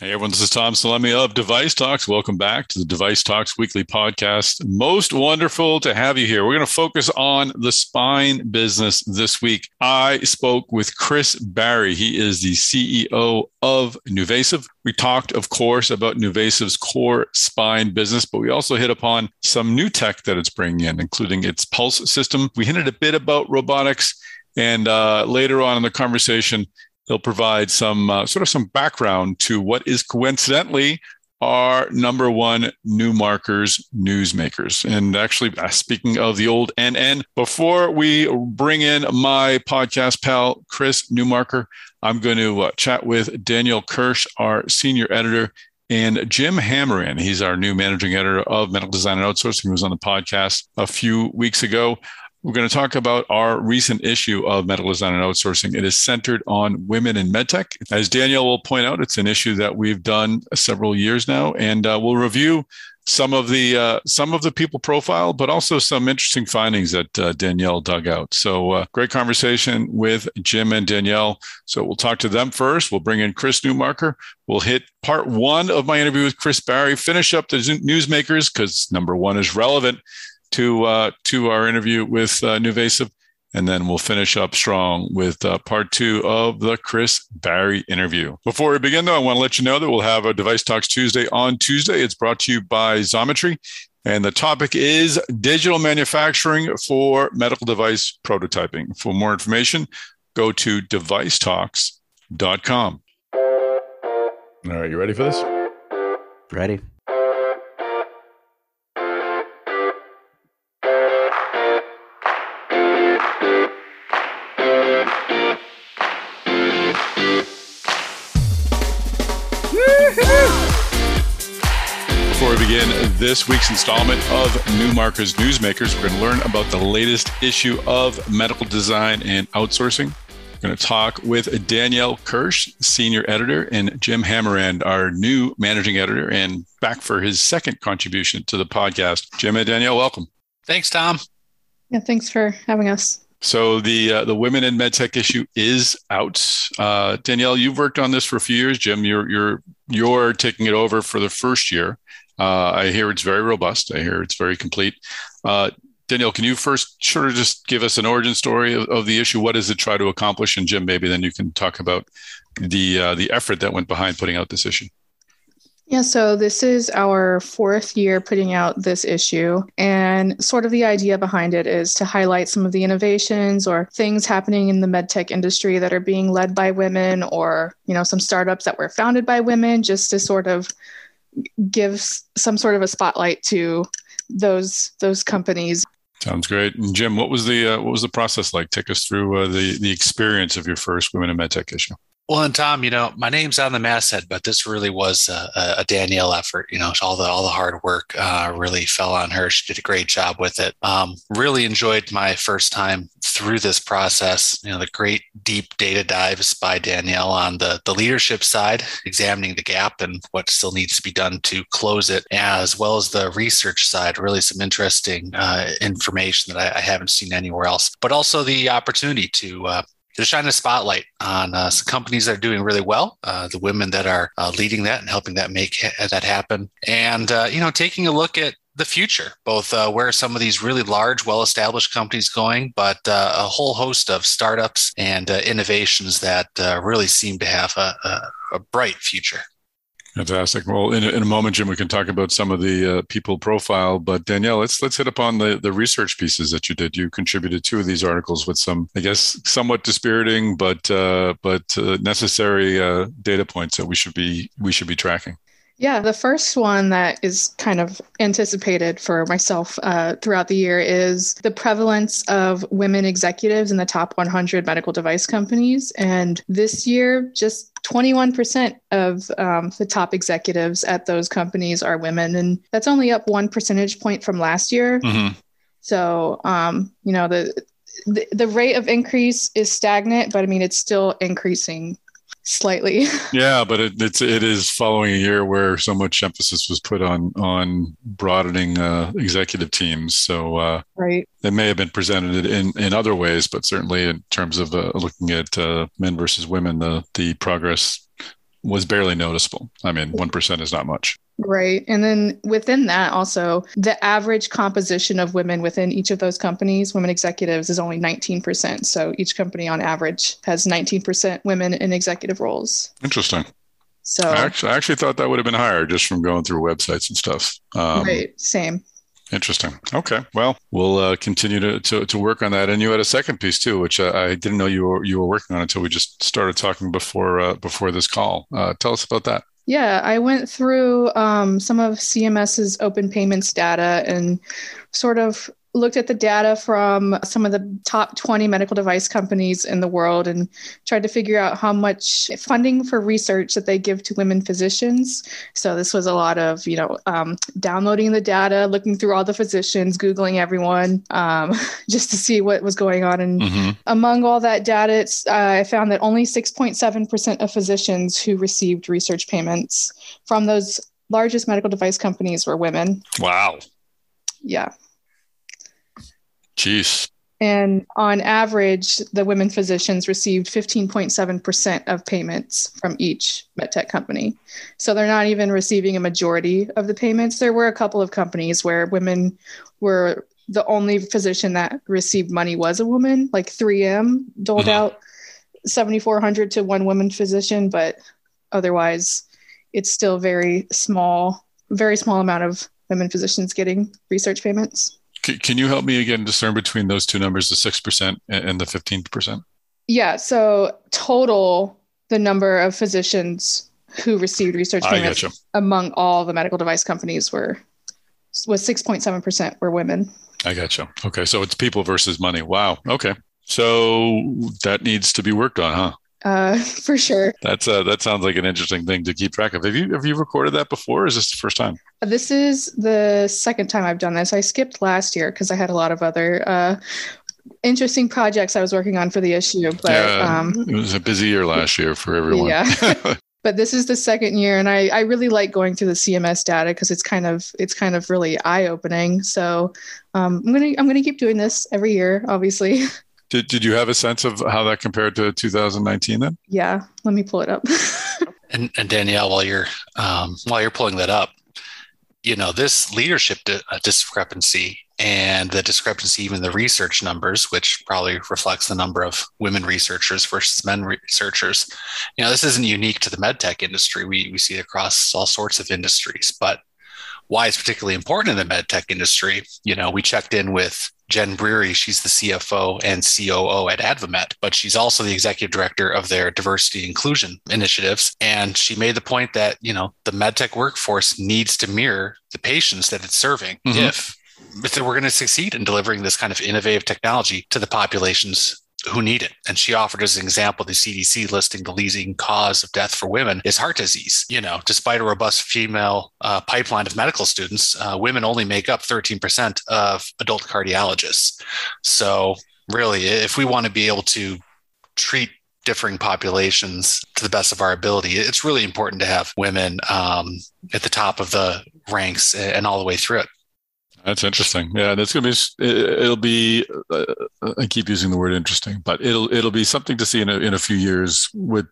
Hey everyone, this is Tom Salemi of Device Talks. Welcome back to the Device Talks weekly podcast. Most wonderful to have you here. We're going to focus on the spine business this week. I spoke with Chris Barry. He is the CEO of NuVasive. We talked, of course, about NuVasive's core spine business, but we also hit upon some new tech that it's bringing in, including its pulse system. We hinted a bit about robotics, and later on in the conversation, they'll provide some some background to what is coincidentally our number one Newmarker's Newsmakers. And actually, speaking of the old NN, before we bring in my podcast pal, Chris Newmarker, I'm going to chat with Danielle Kirsh, our senior editor, and Jim Hammerand. He's our new managing editor of Medical Design and Outsourcing, who was on the podcast a few weeks ago. We're going to talk about our recent issue of Medical Design and Outsourcing. It is centered on women in Medtech. As Danielle will point out, it's an issue that we've done several years now, and we'll review some of the people profile, but also some interesting findings that Danielle dug out. So great conversation with Jim and Danielle. So we'll talk to them first. We'll bring in Chris Newmarker. We'll hit part one of my interview with Chris Barry, finish up the Newsmakers because number one is relevant to our interview with NuVasive, and then we'll finish up strong with part two of the Chris Barry interview. Before we begin, though, I want to let you know that we'll have a Device Talks Tuesday on Tuesday. It's brought to you by Xometry, and the topic is digital manufacturing for medical device prototyping. For more information, go to devicetalks.com. All right, you ready for this? Ready. Before we begin this week's installment of Newmarker's Newsmakers, we're going to learn about the latest issue of Medical Design and Outsourcing. We're going to talk with Danielle Kirsh, senior editor, and Jim Hammerand, our new managing editor, and back for his second contribution to the podcast. Jim and Danielle, welcome. Thanks, Tom. Yeah, thanks for having us. So the women in medtech issue is out. Danielle, you've worked on this for a few years. Jim, you're taking it over for the first year. I hear it's very robust. I hear it's very complete. Danielle, can you first sort of just give us an origin story of the issue? What does it try to accomplish? And Jim, maybe then you can talk about the effort that went behind putting out this issue. Yeah, so this is our fourth year putting out this issue, and sort of the idea behind it is to highlight some of the innovations or things happening in the medtech industry that are being led by women, or, some startups that were founded by women, just to sort of give some sort of a spotlight to those companies. Sounds great. And Jim, what was the process like? Take us through the experience of your first Women in MedTech issue. Well, and Tom, my name's on the masthead, but this really was a Danielle effort. All the hard work really fell on her. She did a great job with it. Really enjoyed my first time through this process. The great deep data dives by Danielle on the leadership side, examining the gap and what still needs to be done to close it, as well as the research side. Really some interesting information that I haven't seen anywhere else, but also the opportunity to shine a spotlight on some companies that are doing really well, the women that are leading that and helping that make that happen. And, taking a look at the future, both where some of these really large, well-established companies going, but a whole host of startups and innovations that really seem to have a bright future. Fantastic. Well, in a moment, Jim, we can talk about some of the people profile. But Danielle, let's hit upon the research pieces that you did. You contributed 2 of these articles with some, I guess, somewhat dispiriting but necessary data points that we should be tracking. Yeah, the first one that is kind of anticipated for myself throughout the year is the prevalence of women executives in the top 100 medical device companies. And this year, just 21% of the top executives at those companies are women. And that's only up 1 percentage point from last year. Mm-hmm. So, the rate of increase is stagnant, but it's still increasing slightly. Yeah, but it is following a year where so much emphasis was put on broadening executive teams. So right, it may have been presented in other ways, but certainly in terms of looking at men versus women, the progress was barely noticeable. I mean, 1% is not much. Right. And then within that also, the average composition of women within each of those companies, women executives, is only 19%. So each company on average has 19% women in executive roles. Interesting. So I actually thought that would have been higher just from going through websites and stuff. Right. Same. Interesting. Okay. Well, we'll continue to work on that. And you had a second piece too, which I didn't know you were working on until we just started talking before this call. Tell us about that. Yeah, I went through some of CMS's open payments data and sort of looked at the data from some of the top 20 medical device companies in the world and tried to figure out how much funding for research that they give to women physicians. So this was a lot of, downloading the data, looking through all the physicians, Googling everyone, just to see what was going on. And among all that data, I found that only 6.7% of physicians who received research payments from those largest medical device companies were women. Wow. Yeah. Jeez. And on average, the women physicians received 15.7% of payments from each Medtech company. So they're not even receiving a majority of the payments. There were a couple of companies where women were the only physician that received money was a woman, like 3M doled out $7,400 to one woman physician, but otherwise it's still very small amount of women physicians getting research payments. Can you help me again discern between those two numbers, the 6% and the 15%? Yeah. So total, the number of physicians who received research payments among all the medical device companies was 6.7% were women. I gotcha. Okay. So it's people versus money. Wow. Okay. So that needs to be worked on, huh? For sure. That sounds like an interesting thing to keep track of. Have you recorded that before, or is this the first time? This is the second time I've done this. I skipped last year because I had a lot of other interesting projects I was working on for the issue. But it was a busy year last year for everyone. Yeah. But this is the second year, and I really like going through the CMS data because it's kind of really eye-opening. So I'm gonna keep doing this every year, obviously. Did you have a sense of how that compared to 2019 then? Yeah, let me pull it up. And Danielle, while you're pulling that up, this leadership discrepancy and the discrepancy even in the research numbers, which probably reflects the number of women researchers versus men researchers. This isn't unique to the medtech industry. We see it across all sorts of industries, but why it's particularly important in the medtech industry, we checked in with Jen Breary. She's the CFO and COO at AdvaMed, but she's also the executive director of their diversity inclusion initiatives. And she made the point that, the medtech workforce needs to mirror the patients that it's serving if we're going to succeed in delivering this kind of innovative technology to the populations who need it. And she offered as an example, the CDC listing the leading cause of death for women is heart disease. Despite a robust female pipeline of medical students, women only make up 13% of adult cardiologists. So really, if we want to be able to treat differing populations to the best of our ability, it's really important to have women at the top of the ranks and all the way through it. That's interesting. Yeah, that's going to it'll be, I keep using the word interesting, but it'll be something to see in a few years with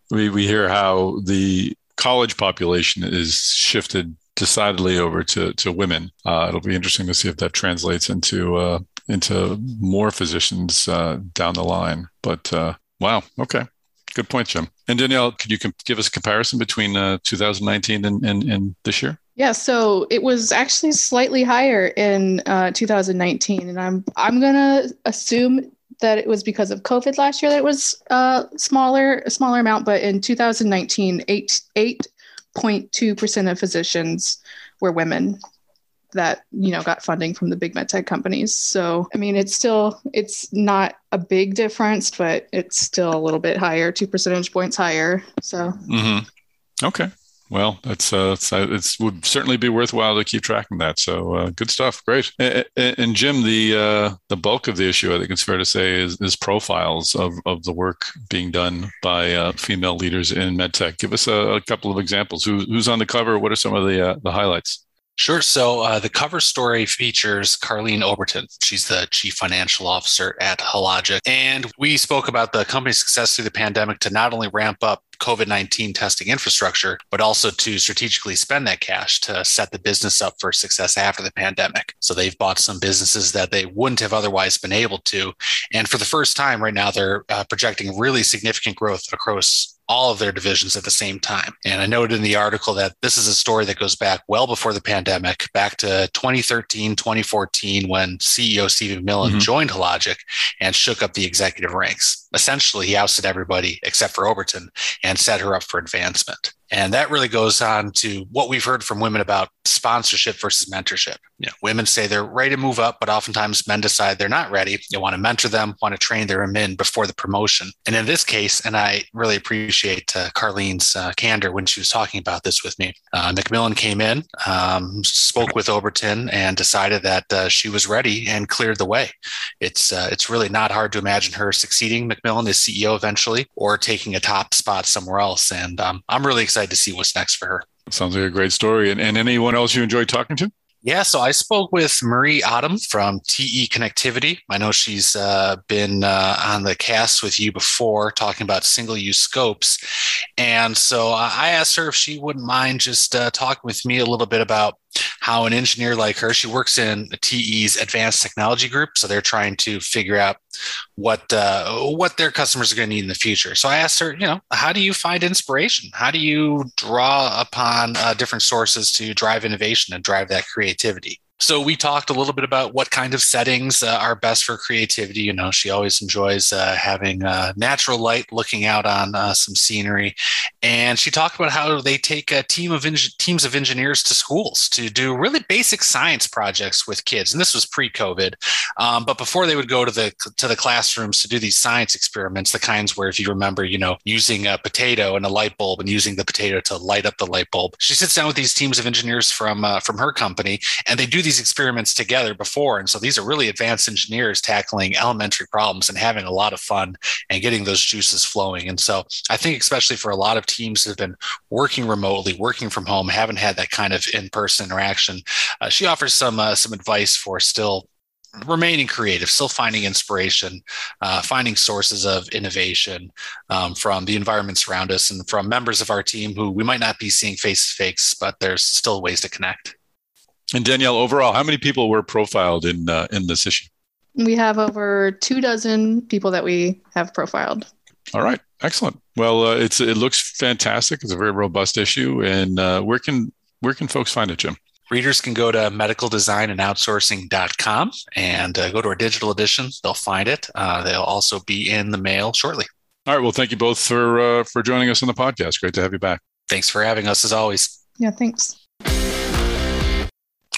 we hear how the college population is shifted decidedly over to women. It'll be interesting to see if that translates into more physicians down the line. But wow. Okay. Good point, Jim. And Danielle, could you give us a comparison between 2019 and this year? Yeah, so it was actually slightly higher in 2019, and I'm gonna assume that it was because of COVID last year that it was a smaller amount. But in 2019, 8.2% of physicians were women that got funding from the big medtech companies. So I mean, it's not a big difference, but it's still a little bit higher, 2 percentage points higher. So okay. Well, it would certainly be worthwhile to keep tracking that. So good stuff. Great. And Jim, the bulk of the issue, I think it's fair to say, is profiles of the work being done by female leaders in medtech. Give us a couple of examples. Who's on the cover? What are some of the highlights? Sure. So the cover story features Carleen Overton. She's the chief financial officer at Hologic. And we spoke about the company's success through the pandemic to not only ramp up COVID-19 testing infrastructure, but also to strategically spend that cash to set the business up for success after the pandemic. So they've bought some businesses that they wouldn't have otherwise been able to. And for the first time right now, they're projecting really significant growth across all of their divisions at the same time. And I noted in the article that this is a story that goes back well before the pandemic, back to 2013, 2014, when CEO Steve McMillan joined Hologic and shook up the executive ranks. Essentially, he ousted everybody except for Overton and set her up for advancement. And that really goes on to what we've heard from women about sponsorship versus mentorship. Women say they're ready to move up, but oftentimes men decide they're not ready. They want to mentor them, want to train their men before the promotion. And in this case, and I really appreciate Carleen's candor when she was talking about this with me, McMillan came in, spoke with Overton, and decided that she was ready and cleared the way. It's really not hard to imagine her succeeding McMillan as CEO eventually, or taking a top spot somewhere else. And I'm really excited to see what's next for her. Sounds like a great story. And anyone else you enjoyed talking to? Yeah, so I spoke with Marie Autumn from TE Connectivity. I know she's been on the cast with you before talking about single-use scopes. And so I asked her if she wouldn't mind just talking with me a little bit about how an engineer like her, she works in TE's advanced technology group. So they're trying to figure out what their customers are going to need in the future. So I asked her, how do you find inspiration? How do you draw upon different sources to drive innovation and drive that creativity? So we talked a little bit about what kind of settings are best for creativity. She always enjoys having natural light, looking out on some scenery. And she talked about how they take teams of engineers to schools to do really basic science projects with kids. And this was pre-COVID. But before they would go to the classrooms to do these science experiments, the kinds where, if you remember, using a potato and a light bulb and using the potato to light up the light bulb. She sits down with these teams of engineers from her company, and they do these experiments together before. And so these are really advanced engineers tackling elementary problems and having a lot of fun and getting those juices flowing. And so I think especially for a lot of teams that have been working remotely, working from home, haven't had that kind of in-person interaction, she offers some advice for still remaining creative, still finding inspiration, finding sources of innovation from the environments around us and from members of our team who we might not be seeing face to face, but there's still ways to connect. And Danielle, overall, how many people were profiled in this issue? We have over 24 people that we have profiled. All right. Excellent. Well, it looks fantastic. It's a very robust issue. And where can folks find it, Jim? Readers can go to medicaldesignandoutsourcing.com and go to our digital edition. They'll find it. They'll also be in the mail shortly. All right. Well, thank you both for joining us on the podcast. Great to have you back. Thanks for having us, as always. Yeah, thanks.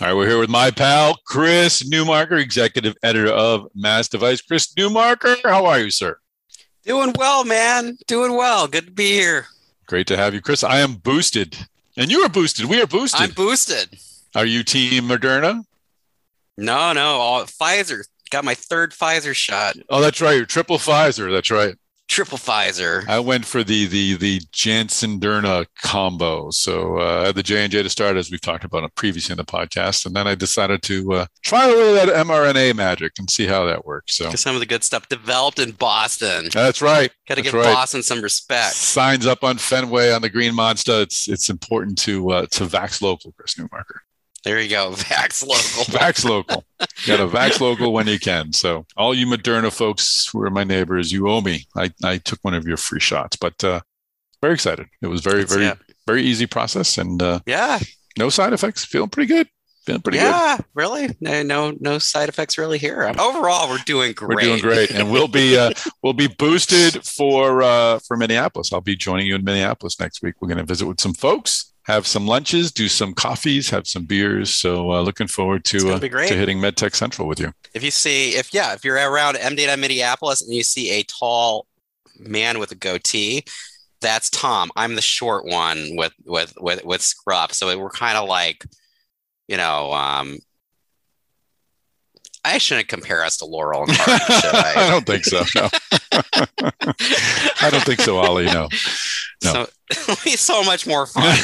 All right, we're here with my pal, Chris Newmarker, executive editor of Mass Device. Chris Newmarker, how are you, sir? Doing well, man. Doing well. Good to be here. Great to have you, Chris. I am boosted. And you are boosted. We are boosted. I'm boosted. Are you team Moderna? No. Pfizer. Got my third Pfizer shot. Oh, that's right. You're triple Pfizer. That's right. Triple Pfizer. I went for the Janssen-Derna combo. So I had the J&J to start, as we've talked about previously in the podcast. And then I decided to try a little of that mRNA magic and see how that works. So some of the good stuff developed in Boston. That's right. Got to give Boston some respect. Signs up on Fenway on the Green Monster. It's important to vax local, Chris Newmarker. There you go. Vax local. Vax local. You got to vax local when you can. So all you Moderna folks who are my neighbors, you owe me. I took one of your free shots, but very excited. It was very easy process, and no side effects. Feeling pretty good. Yeah, really? No side effects really here. Overall, we're doing great. We're doing great, and we'll be boosted for Minneapolis. I'll be joining you in Minneapolis next week. We're going to visit with some folks, have some lunches, do some coffees, have some beers. So looking forward to hitting MedTech Central with you. If you're around MD Minneapolis and you see a tall man with a goatee, that's Tom. I'm the short one with scruff. So we're kind of like, I shouldn't compare us to Laurel and Hardy, should I? I don't think so. No. I don't think so, Ollie. No. So it'll be so much more fun.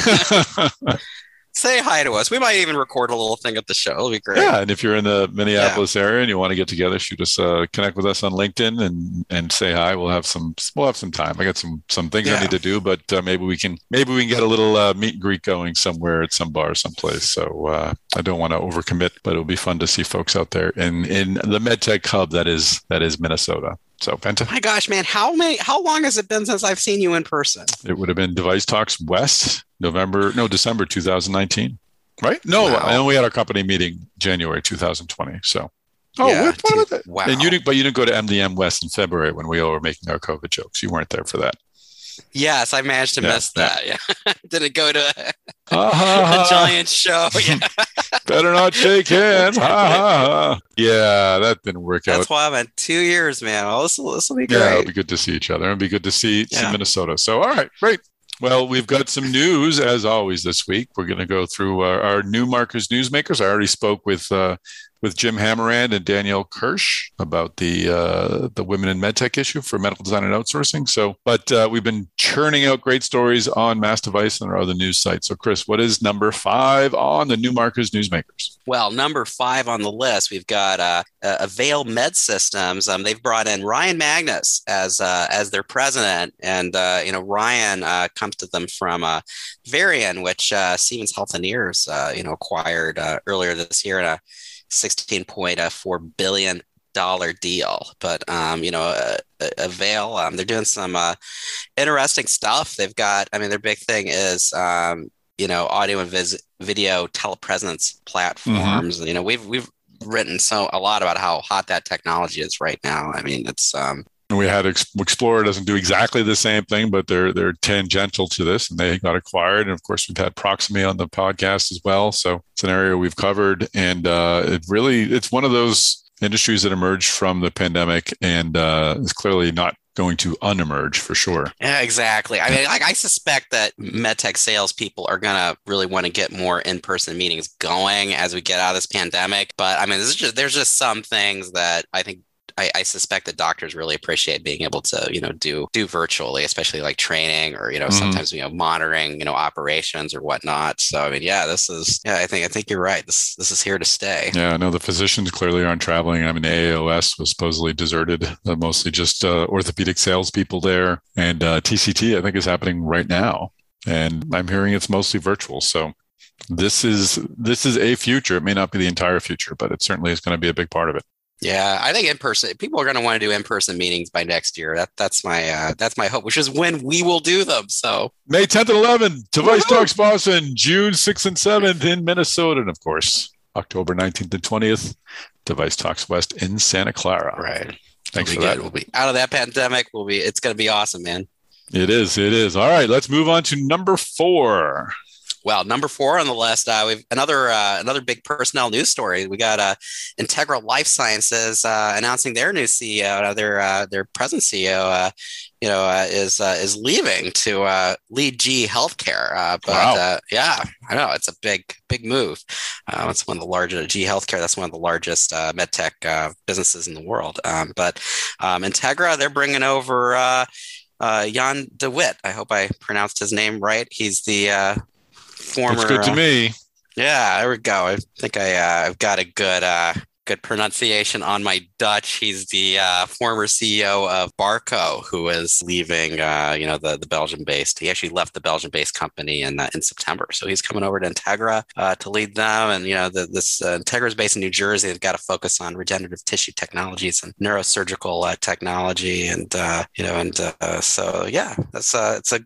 Say hi to us. We might even record a little thing at the show. It'll be great. Yeah, and if you're in the Minneapolis area and you want to get together, shoot us, connect with us on LinkedIn and say hi. We'll have some time. I got some things I need to do, but maybe we can get a little meet and greet going somewhere at some bar, someplace. So I don't want to overcommit, but it'll be fun to see folks out there in the Medtech hub that is Minnesota. So, Penta. My gosh, man, how long has it been since I've seen you in person? It would have been Device Talks West, December 2019, right? No, wow. And we had our company meeting January 2020. So, wow. And you didn't go to MDM West in February when we all were making our COVID jokes. You weren't there for that. Yes, I managed to miss that. Yeah, didn't go to a giant show. Yeah. Better not shake hands. Yeah, that didn't work out. That's why I'm at 2 years, man. Well, this will be great. Yeah, it'll be good to see each other and be good to see Minnesota. So, all right, great. Well, we've got some news as always this week. We're going to go through our Newmarker's Newsmakers. I already spoke with Jim Hammerand and Danielle Kirsh about the women in medtech issue for medical design and outsourcing. So, but we've been churning out great stories on Mass Device and our other news sites. So, Chris, what is number 5 on the Newmarker's Newsmakers? Well, number 5 on the list, we've got Avail Medsystems. They've brought in Ryan Magnus as their president, and Ryan comes to them from Varian, which Siemens Healthineers acquired earlier this year in a $16.4 billion deal. But Avail, they're doing some interesting stuff. They've got, their big thing is audio and video telepresence platforms. Mm-hmm. We've written a lot about how hot that technology is right now. It's we had Explorer doesn't do exactly the same thing, but they're tangential to this, and they got acquired. And of course, we've had Proximie on the podcast as well. So it's an area we've covered, and it's one of those industries that emerged from the pandemic, and is clearly not going to unemerge for sure. Yeah, exactly. I suspect that medtech salespeople are going to really want to get more in-person meetings going as we get out of this pandemic. But there's just some things that I think I suspect that doctors really appreciate being able to, do virtually, especially like training or, sometimes, monitoring, operations or whatnot. So, I think you're right. This is here to stay. Yeah, I know the physicians clearly aren't traveling. AAOS was supposedly deserted, mostly just orthopedic salespeople there. And TCT, I think, is happening right now. And I'm hearing it's mostly virtual. So this is a future. It may not be the entire future, but it certainly is going to be a big part of it. Yeah, I think in-person, people are going to want to do in-person meetings by next year. That's my hope, which is when we will do them. So May 10th and 11th, Device Talks Boston, June 6th and 7th in Minnesota. And of course, October 19th and 20th, Device Talks West in Santa Clara. Right. Thanks for that. We'll be out of that pandemic. It's going to be awesome, man. It is. All right, let's move on to number 4. Well, number 4 on the list, we've another big personnel news story. We got Integra Lifesciences announcing their new CEO. Their present CEO, is leaving to lead GE Healthcare. Wow. I know it's a big move. It's one of the largest GE Healthcare. That's one of the largest medtech businesses in the world. But Integra, they're bringing over Jan de Witt. I hope I pronounced his name right. He's the former. That's good to me. Yeah, there we go. I think I've got a good pronunciation on my Dutch. He's the former CEO of Barco, who is leaving. The Belgian-based. He actually left the Belgian-based company in September, so he's coming over to Integra to lead them. And this Integra is based in New Jersey. They've got to focus on regenerative tissue technologies and neurosurgical technology, so yeah, it's a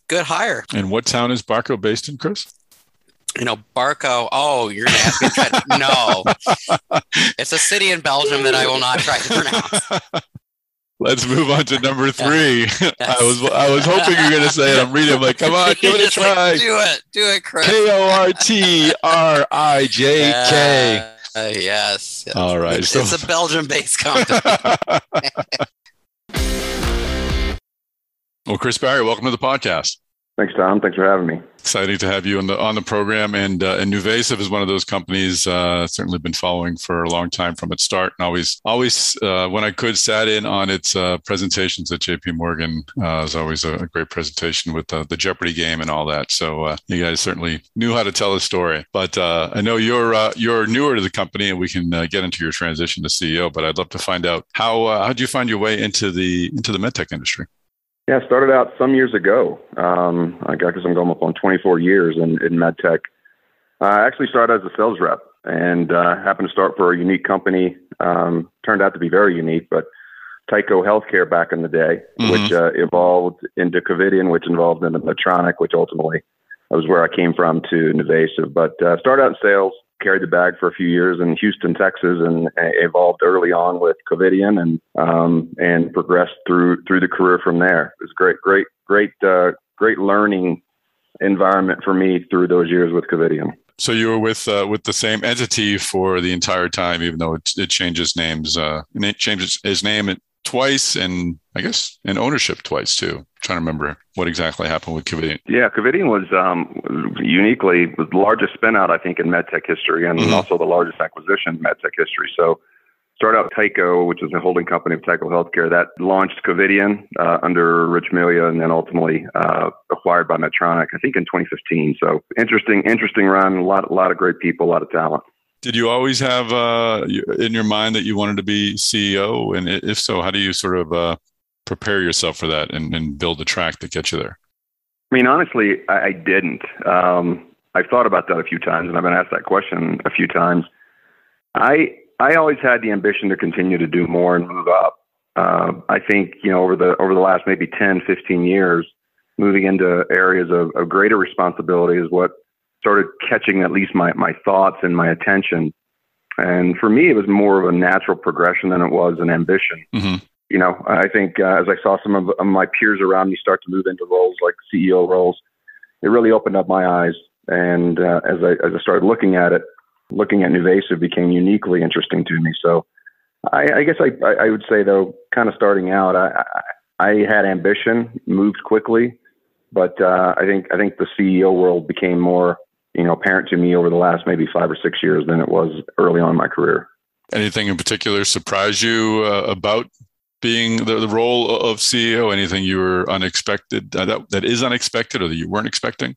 good hire. And what town is Barco based in, Chris? Barco. Oh, you're going to ask me to try to... No. It's a city in Belgium that I will not try to pronounce. Let's move on to number 3. Yes. I was hoping you were going to say it. I'm reading. I'm like, come on, give it a try. Do it, Chris. Kortrijk. Yes. All right. It's a Belgium-based company. Well, Chris Barry, welcome to the podcast. Thanks, Tom. Thanks for having me. Exciting to have you on the program. And NuVasive is one of those companies certainly been following for a long time from its start, and always when I could sat in on its presentations at JP Morgan. It was always a great presentation with the Jeopardy game and all that. So you guys certainly knew how to tell a story. But I know you're newer to the company, and we can get into your transition to CEO. But I'd love to find out how did you find your way into the Medtech industry? Yeah, I started out some years ago. I guess I'm going up on 24 years in Medtech. I actually started as a sales rep and happened to start for a unique company. Turned out to be very unique, but Tyco Healthcare back in the day, which evolved into Covidien, which evolved into Medtronic, which ultimately was where I came from to NuVasive. But started out in sales, carried the bag for a few years in Houston, Texas, and evolved early on with Covidien and progressed through the career from there. It was great learning environment for me through those years with Covidien. So you were with the same entity for the entire time, even though it changes names. And it changes his name twice, and I guess in ownership twice too. I'm trying to remember what exactly happened with Covidien. Yeah, Covidien was uniquely the largest spin out, I think, in Medtech history, and also the largest acquisition in Medtech history. So started out Tyco, which is a holding company of Tyco Healthcare, that launched Covidien under Rich Melia, and then ultimately acquired by Medtronic, I think in 2015. So interesting run, a lot of great people, a lot of talent. Did you always have in your mind that you wanted to be CEO? And if so, how do you sort of prepare yourself for that and build the track that gets you there? I mean, honestly, I didn't. I've thought about that a few times, and I've been asked that question a few times. I always had the ambition to continue to do more and move up. I think, over the last maybe 10, 15 years, moving into areas of greater responsibility is what started catching at least my thoughts and my attention. And for me, it was more of a natural progression than it was an ambition. I think as I saw some of my peers around me start to move into roles like CEO roles, it really opened up my eyes. And as I started looking at NuVasive became uniquely interesting to me. So I guess I would say, though, kind of starting out, I had ambition, moved quickly, but I think the CEO world became more apparent to me over the last maybe 5 or 6 years than it was early on in my career. Anything in particular surprised you about being the role of CEO? Anything you were unexpected that is unexpected or that you weren't expecting?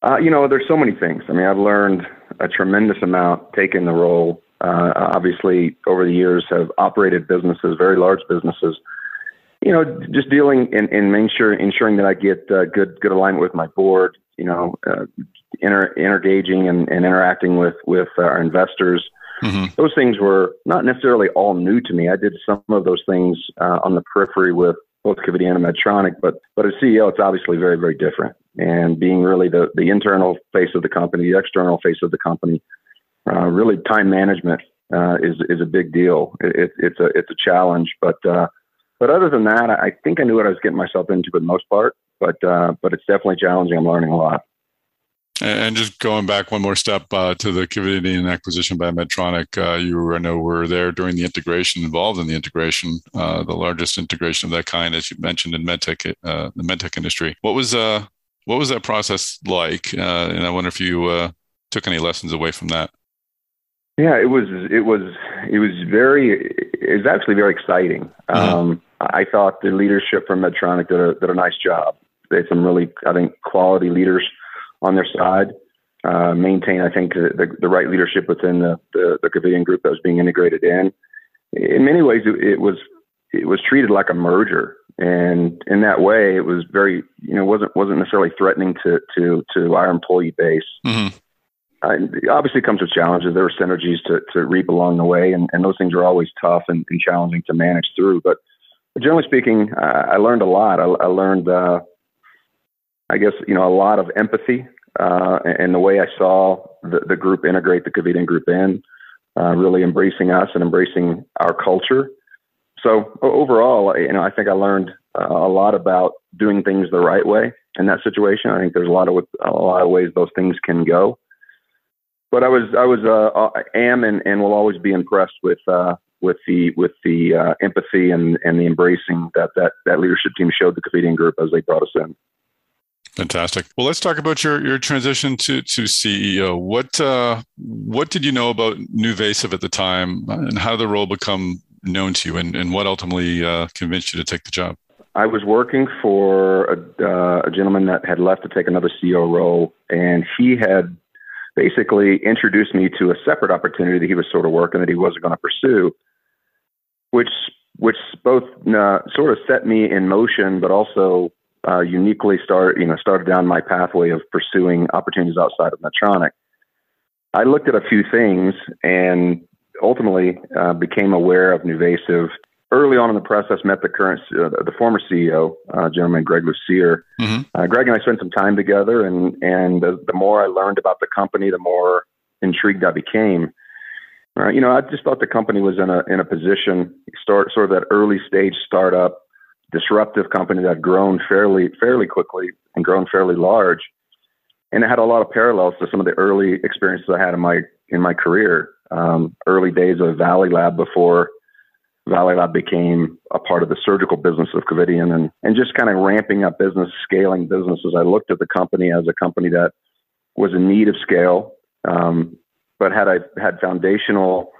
There's so many things. I mean, I've learned a tremendous amount taking the role. Obviously, over the years, have operated businesses, very large businesses. Just dealing and ensuring that I get good alignment with my board. Interengaging and interacting with our investors. Those things were not necessarily all new to me. I did some of those things on the periphery with both Covidien and Medtronic, but as CEO, it's obviously very, very different. And being really the internal face of the company, the external face of the company, really time management is a big deal. It's a challenge, but other than that, I think I knew what I was getting myself into for the most part. But it's definitely challenging. I'm learning a lot. And just going back one more step to the Covidien acquisition by Medtronic, I know were there during the integration, involved in the integration, the largest integration of that kind, as you mentioned, in Medtech, the Medtech industry. What was that process like? And I wonder if you took any lessons away from that. Yeah, it was actually very exciting. I thought the leadership from Medtronic did a nice job. They had some really, I think, quality leaders on their side, maintain, I think, the right leadership within the Covidien group that was being integrated in. In many ways, it was treated like a merger, and in that way, it was very, wasn't necessarily threatening to our employee base. It obviously comes with challenges. There were synergies to reap along the way, and those things are always tough and challenging to manage through. But generally speaking, I learned a lot. I learned, I guess, a lot of empathy, and the way I saw the group integrate the Covidien group in, really embracing us and embracing our culture. So overall, I think I learned a lot about doing things the right way in that situation. I think there's a lot of ways those things can go. But I am and will always be impressed with the empathy and the embracing that leadership team showed the Covidien group as they brought us in. Fantastic. Well, let's talk about your transition to CEO. What did you know about NuVasive at the time, and how did the role become known to you, and what ultimately convinced you to take the job? I was working for a gentleman that had left to take another CEO role, and he had basically introduced me to a separate opportunity that he was sort of working that he wasn't going to pursue, which both sort of set me in motion, but also uniquely started down my pathway of pursuing opportunities outside of Medtronic. I looked at a few things and ultimately became aware of NuVasive. Early on in the process, met the former CEO, gentleman Greg Lucier. Mm-hmm. Greg and I spent some time together, and the more I learned about the company, the more intrigued I became. I just thought the company was in a position, sort of that early stage startup, disruptive company that had grown fairly quickly and grown fairly large, and it had a lot of parallels to some of the early experiences I had in my career. Early days of Valley Lab before Valley Lab became a part of the surgical business of Covidien, and just kind of ramping up business, scaling businesses. I looked at the company as a company that was in need of scale, but had foundational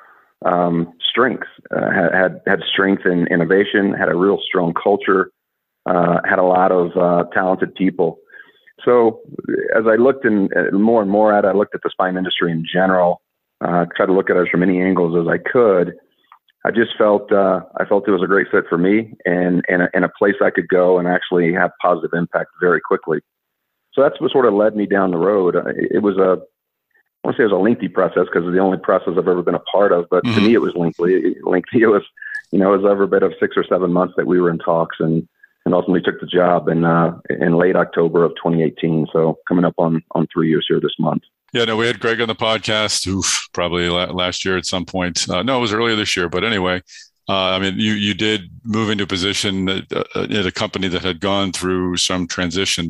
strengths, had strength in innovation, had a real strong culture, had a lot of talented people. So as I looked more and more I looked at the spine industry in general, tried to look at it from many angles as I could. I just felt it was a great fit for me and a place I could go and actually have positive impact very quickly. So that's what sort of led me down the road. It was I won't say it was a lengthy process because it's the only process I've ever been a part of, but to me it was lengthy. It was, it was over a bit of 6 or 7 months that we were in talks, and ultimately took the job in late October of 2018. So coming up on 3 years here this month. Yeah, no, we had Greg on the podcast, probably last year at some point. No, it was earlier this year, but anyway, you did move into a position at a company that had gone through some transition.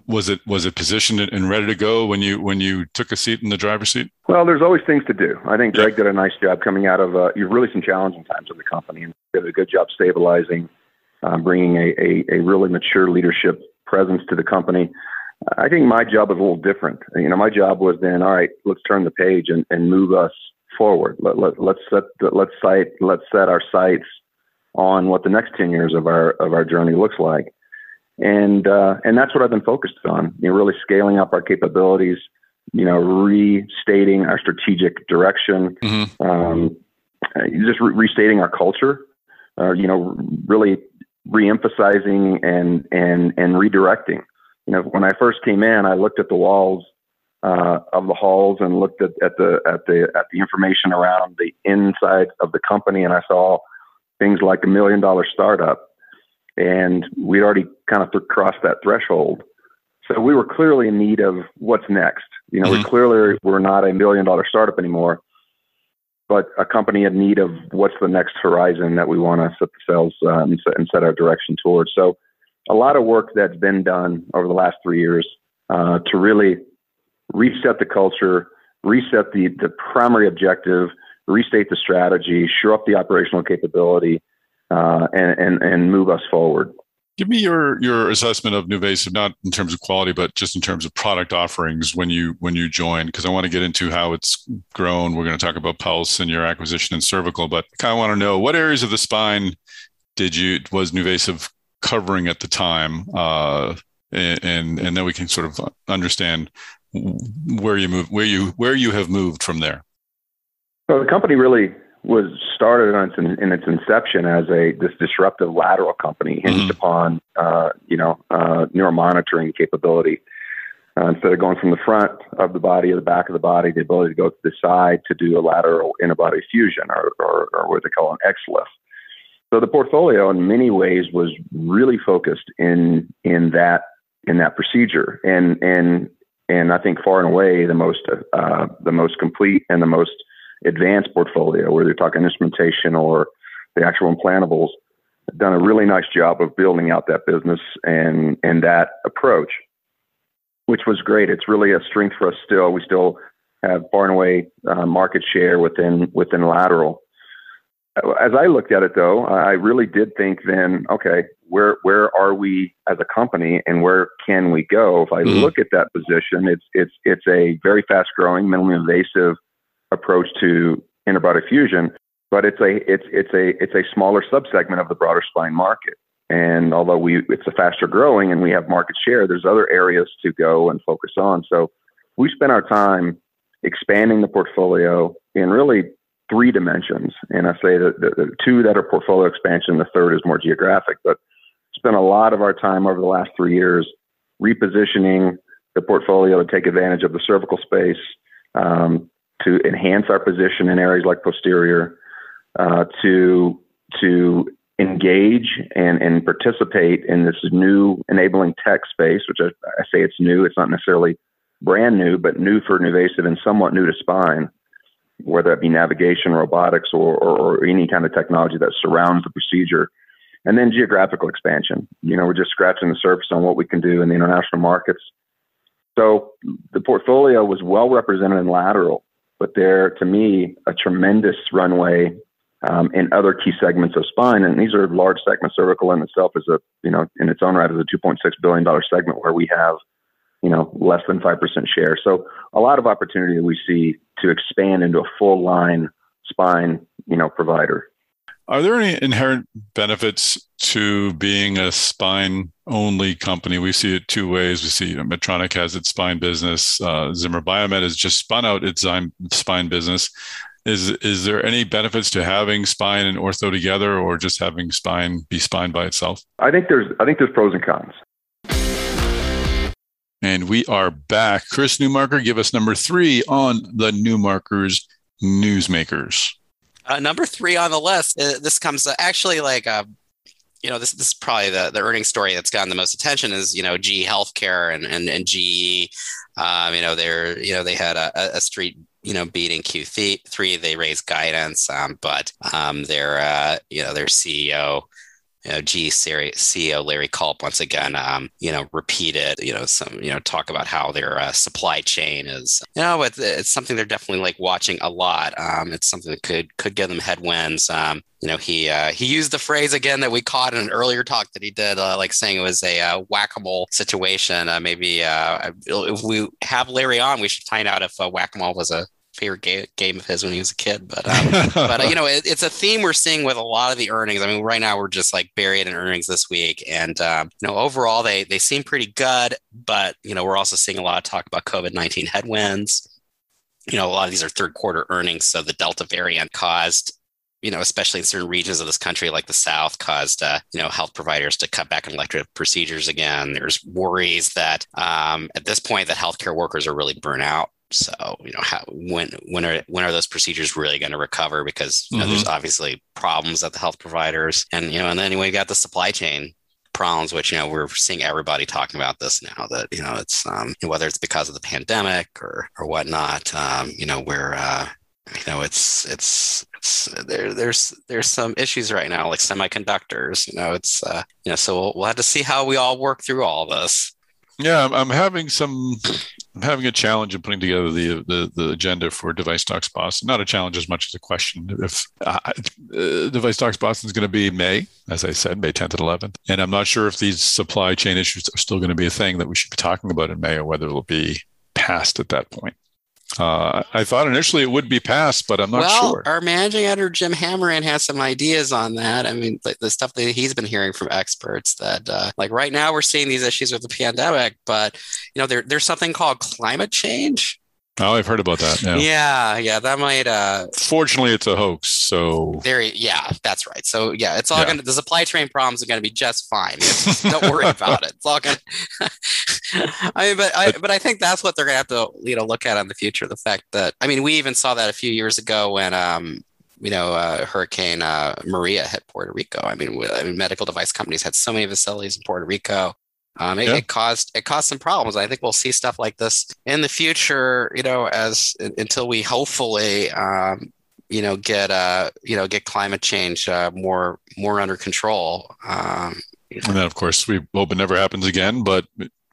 Was it positioned and ready to go when you took a seat in the driver's seat? Well, there's always things to do. I think Greg did a nice job coming out of really some challenging times in the company, and did a good job stabilizing, bringing a really mature leadership presence to the company. I think my job was a little different. My job was then, all right, let's turn the page and move us forward. Let's set our sights on what the next 10 years of our journey looks like. And that's what I've been focused on, really scaling up our capabilities, restating our strategic direction, just restating our culture, really reemphasizing and redirecting. When I first came in, I looked at the walls of the halls and looked at the information around the inside of the company, and I saw things like $1 million startup. And we'd already kind of crossed that threshold. So we were clearly in need of what's next. We're not a $1 million startup anymore, but a company in need of what's the next horizon that we want to set ourselves and set our direction towards. So a lot of work that's been done over the last 3 years to really reset the culture, reset the primary objective, restate the strategy, shore up the operational capability, and move us forward. Give me your assessment of NuVasive, not in terms of quality, but just in terms of product offerings when you joined, because I want to get into how it's grown. We're going to talk about Pulse and your acquisition in cervical, but I kind of want to know what areas of the spine was NuVasive covering at the time, and then we can sort of understand where you have moved from there. So the company really was started in its inception as this disruptive lateral company hinged upon neuromonitoring capability. Instead of going from the front of the body or the back of the body, the ability to go to the side to do a lateral interbody fusion or what they call an XLIF. So the portfolio in many ways was really focused in that procedure, and I think far and away the most complete and the most advanced portfolio, whether you're talking instrumentation or the actual implantables, have done a really nice job of building out that business and that approach, which was great. It's really a strength for us still. We still have far and away market share within lateral. as I looked at it, though, I really did think then, okay, where are we as a company, and where can we go? If I look at that position, it's a very fast growing, minimally invasive approach to interbody fusion, but it's a smaller subsegment of the broader spine market. And although it's a faster growing and we have market share, there's other areas to go and focus on. So we spent our time expanding the portfolio in really 3 dimensions. And I say that the 2 that are portfolio expansion, the third is more geographic, but spent a lot of our time over the last 3 years repositioning the portfolio to take advantage of the cervical space, to enhance our position in areas like posterior, to engage and participate in this new enabling tech space, which I say it's new. It's not necessarily brand new, but new for NuVasive and somewhat new to spine, whether it be navigation, robotics, or any kind of technology that surrounds the procedure. And then geographical expansion. We're just scratching the surface on what we can do in the international markets. So the portfolio was well represented in lateral, but there, to me, a tremendous runway in other key segments of spine. And these are large segments. Cervical in itself is in its own right, is a $2.6 billion segment where we have, less than 5% share. So a lot of opportunity that we see to expand into a full line spine, provider. Are there any inherent benefits to being a spine only company? We see it 2 ways. We see Medtronic has its spine business. Zimmer Biomet has just spun out its spine business. Is there any benefits to having spine and ortho together, or just having spine be spine by itself? I think there's pros and cons. And we are back. Chris Newmarker, give us number 3 on the Newmarker's Newsmakers. Number 3 on the list. This comes actually this is probably the earnings story that's gotten the most attention is GE Healthcare and GE. They had a street beating Q3. They raised guidance, but their CEO. GE CEO Larry Culp once again, repeated, talk about how their supply chain is, it's something they're definitely watching a lot. It's something that could give them headwinds. He used the phrase again that we caught in an earlier talk that he did, saying it was a whack-a-mole situation. Maybe if we have Larry on, we should find out if whack-a-mole was a favorite game of his when he was a kid, but it's a theme we're seeing with a lot of the earnings. I mean, right now we're just buried in earnings this week, and overall they seem pretty good, but we're also seeing a lot of talk about COVID-19 headwinds. A lot of these are third quarter earnings, so the Delta variant caused, especially in certain regions of this country like the South, caused health providers to cut back on elective procedures again. There's worries that at this point that healthcare workers are really burnt out. So, when are those procedures really going to recover? Because there's obviously problems at the health providers, and and then we got the supply chain problems, which we're seeing everybody talking about this now. That it's whether it's because of the pandemic or whatnot. There's some issues right now, like semiconductors. So we'll have to see how we all work through all this. Yeah, I'm having a challenge in putting together the agenda for Device Talks Boston. Not a challenge as much as a question. If Device Talks Boston is going to be May, as I said, May 10th and 11th, and I'm not sure if these supply chain issues are still going to be a thing that we should be talking about in May, or whether it'll be passed at that point. I thought initially it would be passed, but I'm not sure. Our managing editor, Jim Hammerand, has some ideas on that. I mean, the stuff that he's been hearing from experts that right now we're seeing these issues with the pandemic, but there's something called climate change. Oh, I've heard about that. Yeah, that might. Fortunately, it's a hoax. So that's right. So it's all the supply chain problems are going to be just fine. Don't worry about it. It's all going to. But I think that's what they're going to have to look at in the future. The fact that we even saw that a few years ago when Hurricane Maria hit Puerto Rico. I mean, medical device companies had so many facilities in Puerto Rico. It caused some problems. I think we'll see stuff like this in the future, until we hopefully, get climate change more under control. And then, of course, we hope it never happens again. But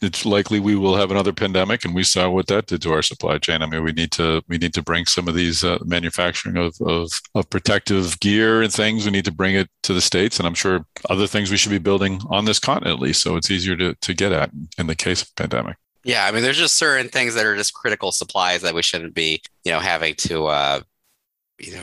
it's likely we will have another pandemic, and we saw what that did to our supply chain. I mean, we need to bring some of these manufacturing of protective gear and things. We need to bring it to the States, and I'm sure other things we should be building on this continent at least, so it's easier to get at in the case of pandemic. Yeah, I mean, there's just certain things that are just critical supplies that we shouldn't be, having to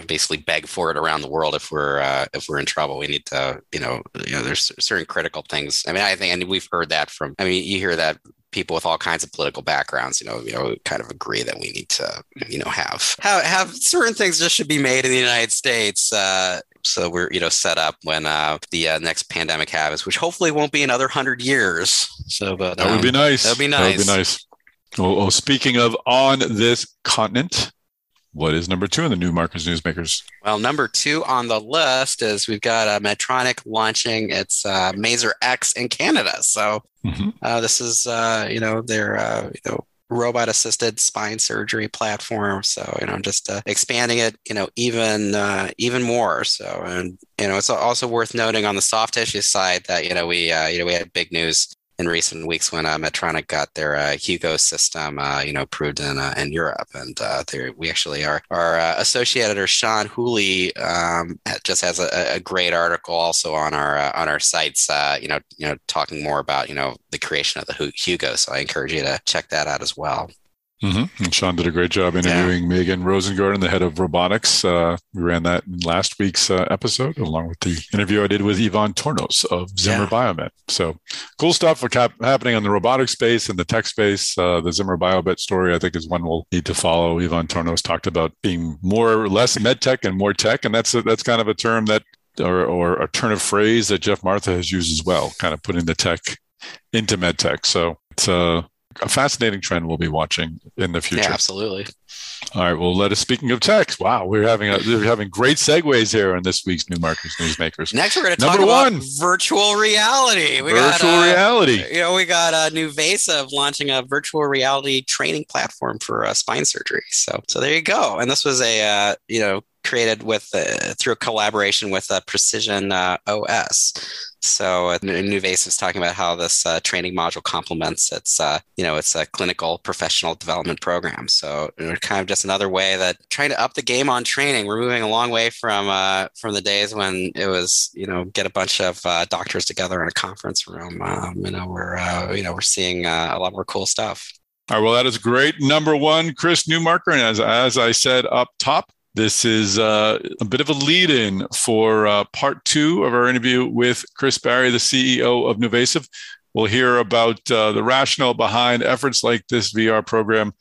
basically beg for it around the world if we're in trouble. We need to, there's certain critical things. I mean, I think, and we've heard that you hear that people with all kinds of political backgrounds, kind of agree that we need to, have certain things just should be made in the United States. So we're, set up when the next pandemic happens, which hopefully won't be another 100 years. So, but that would be nice. That would be nice. That would be nice. Oh, speaking of on this continent, what is number 2 in the Newmarker's Newsmakers? Well, number 2 on the list is we've got Medtronic launching its Mazer X in Canada. So this is, their, robot-assisted spine surgery platform. So, just expanding it, even more. So, and, it's also worth noting on the soft tissue side that, we had big news in recent weeks when Medtronic got their Hugo system, approved in Europe, and we actually our associate editor Sean Hooley just has a great article also on our sites, talking more about the creation of the Hugo. So I encourage you to check that out as well. And Sean did a great job interviewing Megan Rosengarten, the head of robotics. We ran that in last week's episode, along with the interview I did with Yvonne Tornos of Zimmer Biomet. So cool stuff happening on the robotic space and the tech space. The Zimmer Biomet story, I think, is one we'll need to follow. Yvonne Tornos talked about being more or less Medtech and more tech, and that's kind of a term that, or a turn of phrase that Jeff Martha has used as well, kind of putting the tech into Medtech. So it's a fascinating trend we'll be watching in the future. Yeah, absolutely. All right. Well, speaking of tech, wow, we're having great segues here on this week's Newmarker's Newsmakers. Next, we're going to talk about virtual reality. We got NuVasive launching a virtual reality training platform for spine surgery. So there you go. And this was created through a collaboration with Precision OS. So NuVasive is talking about how this training module complements its clinical professional development program. So kind of just another way that trying to up the game on training. We're moving a long way from the days when it was get a bunch of doctors together in a conference room. We're seeing a lot more cool stuff. All right. Well, that is great. Number 1, Chris Newmarker, and as I said up top, this is a bit of a lead-in for part 2 of our interview with Chris Barry, the CEO of NuVasive. We'll hear about the rationale behind efforts like this VR program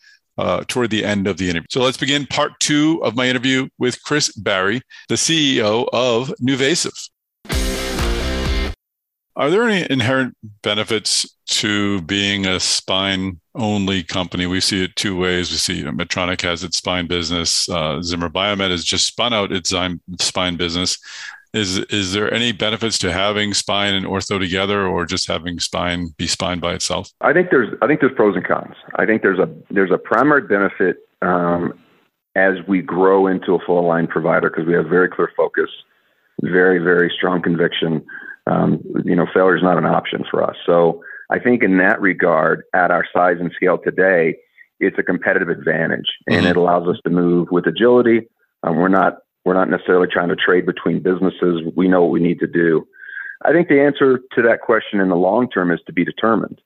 toward the end of the interview. So let's begin part 2 of my interview with Chris Barry, the CEO of NuVasive. Are there any inherent benefits to being a spine-only company? We see it 2 ways. We see Medtronic has its spine business. Zimmer Biomet has just spun out its spine business. Is there any benefits to having spine and ortho together, or just having spine be spine by itself? I think there's pros and cons. I think there's a primary benefit as we grow into a full aligned provider, because we have very clear focus, very, very strong conviction. Failure is not an option for us. So I think in that regard, at our size and scale today, it's a competitive advantage, and it allows us to move with agility. We're not necessarily trying to trade between businesses. We know what we need to do. I think the answer to that question in the long term is to be determined.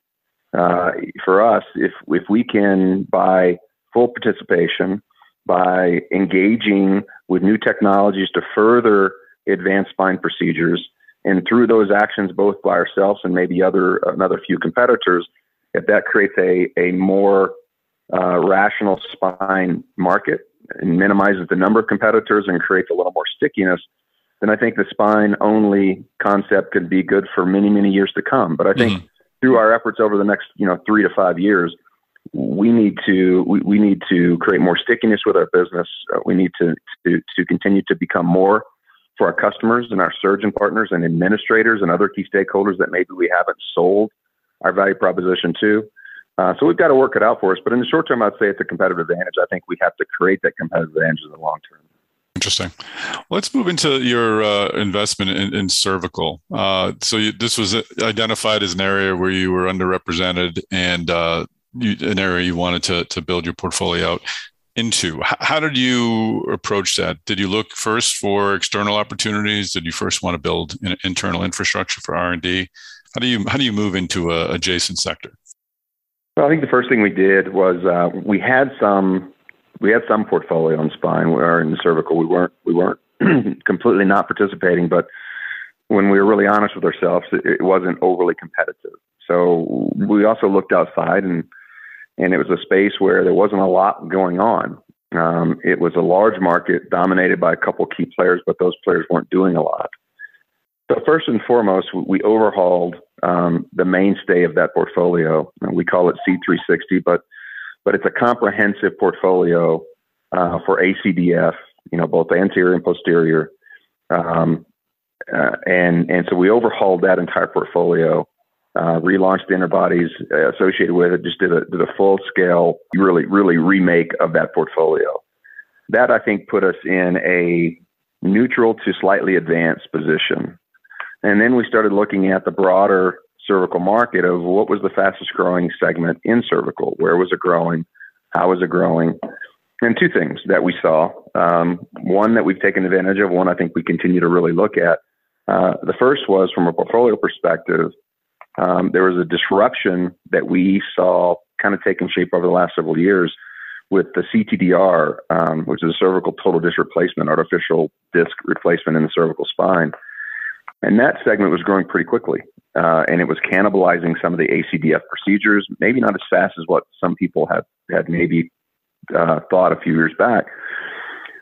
For us, if we can, by full participation, by engaging with new technologies to further advance spine procedures, and through those actions, both by ourselves and maybe another few competitors, if that creates a more rational spine market and minimizes the number of competitors and creates a little more stickiness, then I think the spine-only concept could be good for many, many years to come. But I think through our efforts over the next 3 to 5 years, we need to create more stickiness with our business. We need to continue to become more for our customers and our surgeon partners and administrators and other key stakeholders that maybe we haven't sold our value proposition to. So we've got to work it out for us. But in the short term, I'd say it's a competitive advantage. I think we have to create that competitive advantage in the long term. Interesting. Let's move into your investment in cervical. This was identified as an area where you were underrepresented and an area you wanted to build your portfolio out into. How did you approach that? Did you look first for external opportunities? Did you first want to build an internal infrastructure for R&D? How do you move into an adjacent sector? Well, I think the first thing we did was we had some portfolio in spine or in cervical. We weren't completely not participating, but when we were really honest with ourselves, it wasn't overly competitive. So we also looked outside, and it was a space where there wasn't a lot going on. It was a large market dominated by a couple key players, but those players weren't doing a lot. So first and foremost, we overhauled the mainstay of that portfolio. We call it C360, but it's a comprehensive portfolio for ACDF, both anterior and posterior. And so we overhauled that entire portfolio, relaunched the interbodies associated with it, just did a full scale, really remake of that portfolio. That, I think, put us in a neutral to slightly advanced position. And then we started looking at the broader cervical market of what was the fastest growing segment in cervical, where was it growing, how was it growing, and two things that we saw. One that we've taken advantage of, one I think we continue to really look at. The first was from a portfolio perspective, there was a disruption that we saw kind of taking shape over the last several years with the CTDR, which is a cervical total disc replacement, artificial disc replacement in the cervical spine. And that segment was growing pretty quickly, and it was cannibalizing some of the ACDF procedures, maybe not as fast as what some people had maybe thought a few years back,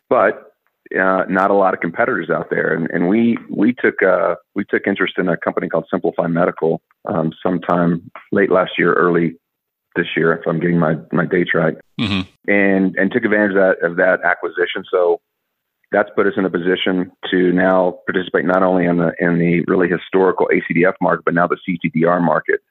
but not a lot of competitors out there. And we took interest in a company called Simplify Medical sometime late last year, early this year, if I'm getting my dates right, and took advantage of that acquisition. So that's put us in a position to now participate not only in the really historical ACDF market, but now the CTDR market.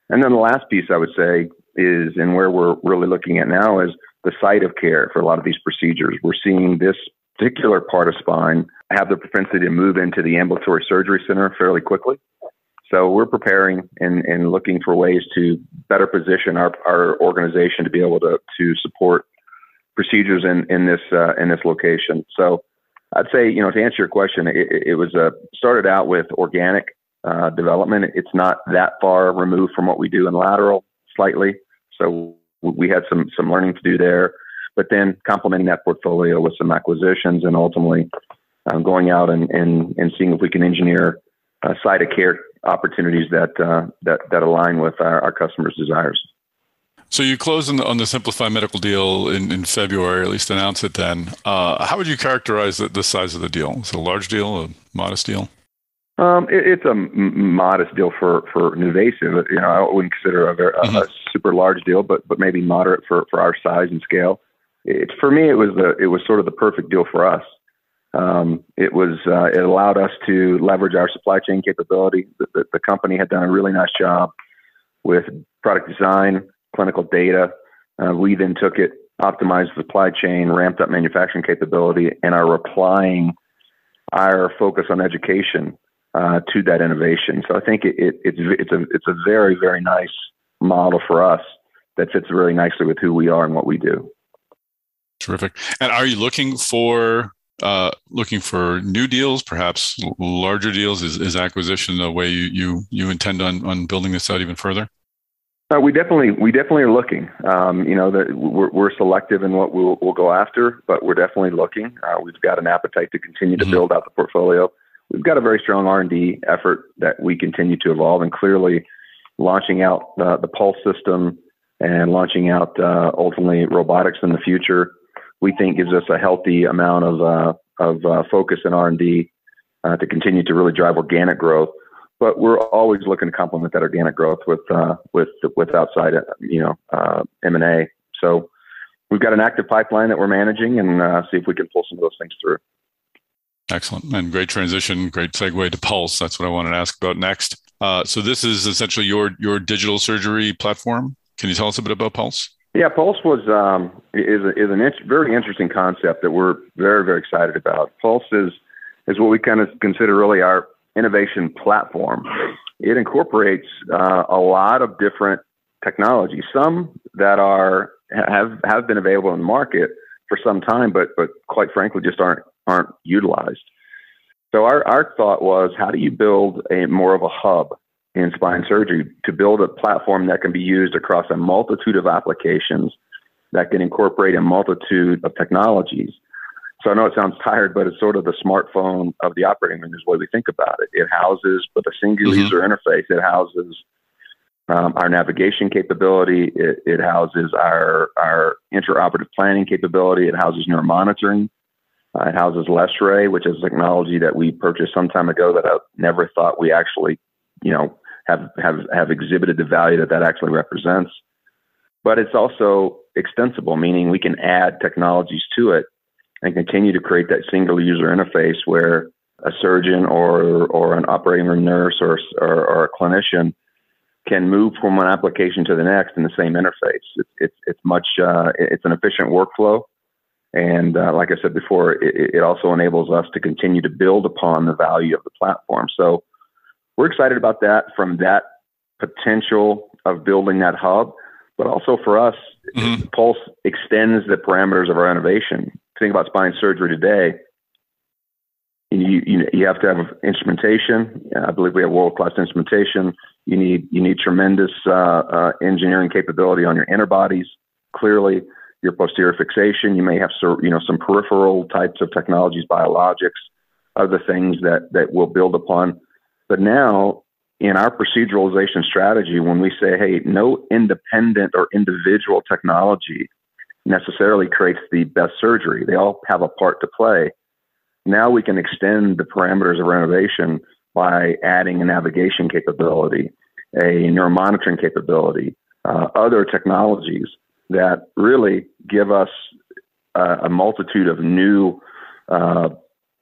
And then the last piece I would say is, and where we're really looking at now, is the site of care for a lot of these procedures. We're seeing this particular part of spine have the propensity to move into the ambulatory surgery center fairly quickly. So we're preparing and looking for ways to better position our organization to be able to support procedures in this location. So I'd say, to answer your question, it was started out with organic development. It's not that far removed from what we do in lateral, slightly. So we had some learning to do there, but then complementing that portfolio with some acquisitions and ultimately going out and seeing if we can engineer site of care opportunities that align with our customers' desires. So you closed on the Simplify Medical deal in February, at least announced it then. How would you characterize the size of the deal? Is it a large deal, a modest deal? It's a modest deal for NuVasive. I wouldn't consider a super large deal, but maybe moderate for our size and scale. For me, it was sort of the perfect deal for us. It allowed us to leverage our supply chain capability. The company had done a really nice job with product design, clinical data. We then took it, optimized the supply chain, ramped up manufacturing capability, and are applying our focus on education to that innovation. So I think it's a very, very nice model for us that fits really nicely with who we are and what we do. Terrific. And are you looking for new deals, perhaps larger deals? Is acquisition the way you intend on building this out even further? We definitely are looking. We're selective in what we'll go after, but we're definitely looking. We've got an appetite to continue to build out the portfolio. We've got a very strong R&D effort that we continue to evolve, and clearly launching out the Pulse system and launching out ultimately robotics in the future, we think gives us a healthy amount of focus in R&D to continue to really drive organic growth. But we're always looking to complement that organic growth with outside, M&A. So we've got an active pipeline that we're managing, and see if we can pull some of those things through. Excellent. And great transition, great segue to Pulse. That's what I wanted to ask about next. So this is essentially your digital surgery platform. Can you tell us a bit about Pulse? Yeah, Pulse was is a very interesting concept that we're very, very excited about. Pulse is what we kind of consider really our innovation platform. It incorporates a lot of different technologies, some that have been available in the market for some time, but quite frankly just aren't utilized. So our thought was, how do you build more of a hub in spine surgery to build a platform that can be used across a multitude of applications that can incorporate a multitude of technologies? So I know it sounds tired, but it's sort of the smartphone of the operating room is the way we think about it. It houses, with a single user interface, it houses our navigation capability. It houses our intraoperative planning capability. It houses neuromonitoring. It houses LessRay, which is a technology that we purchased some time ago that I never thought we actually, have exhibited the value that actually represents. But it's also extensible, meaning we can add technologies to it and continue to create that single user interface where a surgeon or an operating room nurse or a clinician can move from one application to the next in the same interface. It's an efficient workflow. And like I said before, it also enables us to continue to build upon the value of the platform. So we're excited about that, from that potential of building that hub, but also for us, Pulse extends the parameters of our innovation. Think about spine surgery today. You have to have instrumentation. I believe we have world-class instrumentation. You need tremendous engineering capability on your inner bodies. Clearly, your posterior fixation. You may have some peripheral types of technologies, biologics, other things that we'll build upon. But now, in our proceduralization strategy, when we say, hey, no independent or individual technology necessarily creates the best surgery, they all have a part to play. Now we can extend the parameters of our innovation by adding a navigation capability, a neuromonitoring capability, other technologies that really give us a multitude of new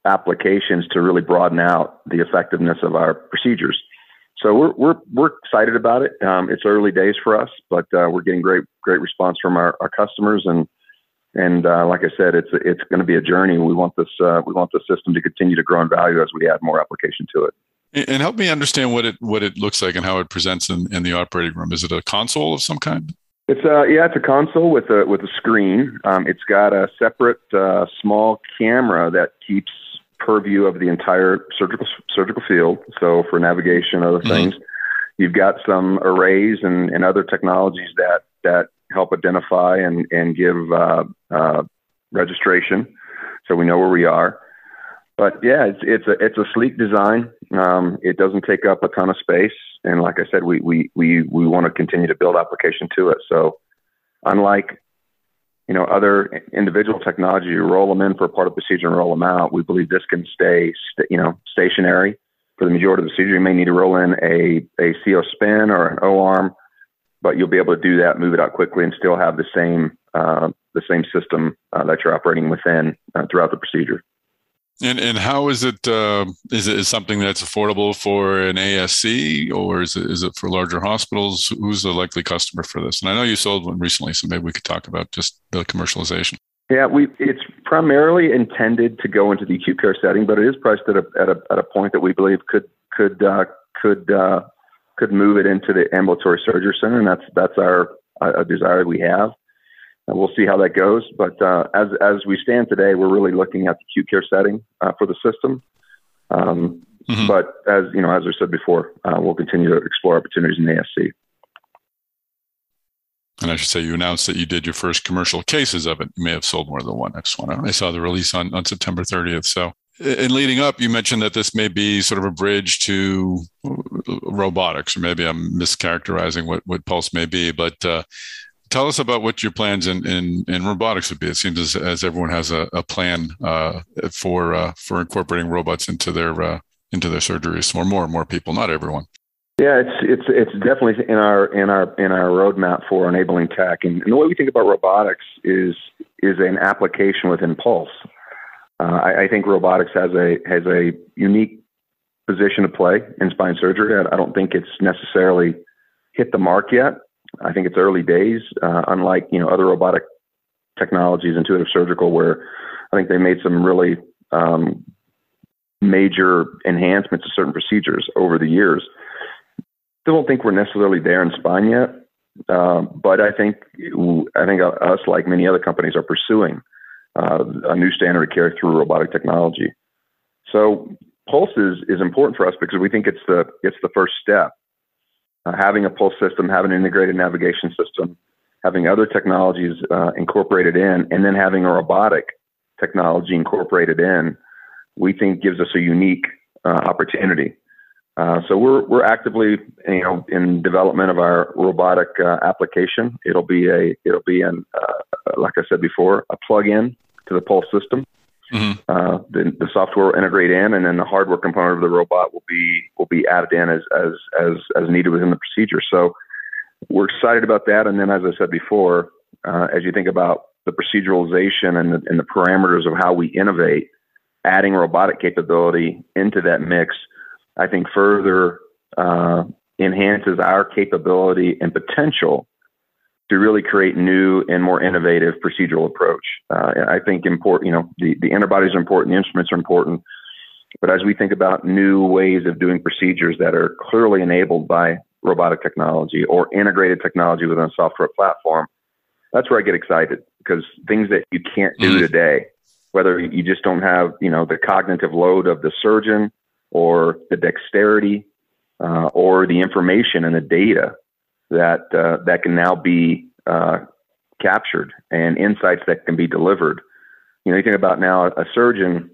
applications to really broaden out the effectiveness of our procedures. So we're excited about it. It's early days for us, but we're getting great response from our customers, and like I said, it's going to be a journey. We want the system to continue to grow in value as we add more application to it. And help me understand what it looks like and how it presents in the operating room. Is it a console of some kind? It's a console with a screen. It's got a separate small camera that keeps purview of the entire surgical field. So for navigation, other things, you've got some arrays and other technologies that help identify and give registration, so we know where we are. But yeah, it's a sleek design. It doesn't take up a ton of space, and like I said, we want to continue to build application to it. So unlike other individual technology, you roll them in for a part of the procedure and roll them out. We believe this can stay stationary for the majority of the procedure. You may need to roll in a CO spin or an O arm, but you'll be able to do that, move it out quickly, and still have the same system that you're operating within throughout the procedure. And how is it? Is it something that's affordable for an ASC, or is it for larger hospitals? Who's the likely customer for this? And I know you sold one recently, so maybe we could talk about just the commercialization. Yeah, it's primarily intended to go into the acute care setting, but it is priced at a point that we believe could move it into the ambulatory surgery center, and that's our desire we have. And we'll see how that goes. But as we stand today, we're really looking at the acute care setting for the system. But as I said before, we'll continue to explore opportunities in the ASC. And I should say, you announced that you did your first commercial cases of it. You may have sold more than one. I saw the release on September 30th. So, in leading up, you mentioned that this may be sort of a bridge to robotics, or maybe I'm mischaracterizing what Pulse may be. But tell us about what your plans in robotics would be. It seems as everyone has a plan for incorporating robots into their surgeries, or more and more people, not everyone. Yeah, it's definitely in our roadmap for enabling tech. And the way we think about robotics is an application within Pulse. I think robotics has a unique position to play in spine surgery. I don't think it's necessarily hit the mark yet. I think it's early days. Unlike other robotic Technologies, Intuitive Surgical, where I think they made some really major enhancements to certain procedures over the years. Still don't think we're necessarily there in spine yet, but I think us, like many other companies, are pursuing a new standard of care through robotic technology. So Pulse is important for us because we think it's the first step. Having a Pulse system, having an integrated navigation system, having other technologies incorporated in, and then having a robotic technology incorporated in, we think gives us a unique opportunity. So we're actively, in development of our robotic application. It'll be like I said before, a plug-in to the Pulse system. Mm-hmm. The software will integrate in, and then the hardware component of the robot will be added in as needed within the procedure. So we're excited about that. And then, as I said before, as you think about the proceduralization and the parameters of how we innovate, adding robotic capability into that mix, I think further enhances our capability and potential to really create new and more innovative procedural approach. I think important, the interbodies are important, the instruments are important, but as we think about new ways of doing procedures that are clearly enabled by robotic technology or integrated technology within a software platform, that's where I get excited, because things that you can't do today, whether you just don't have, the cognitive load of the surgeon or the dexterity or the information and the data that can now be captured and insights that can be delivered. You think about now a surgeon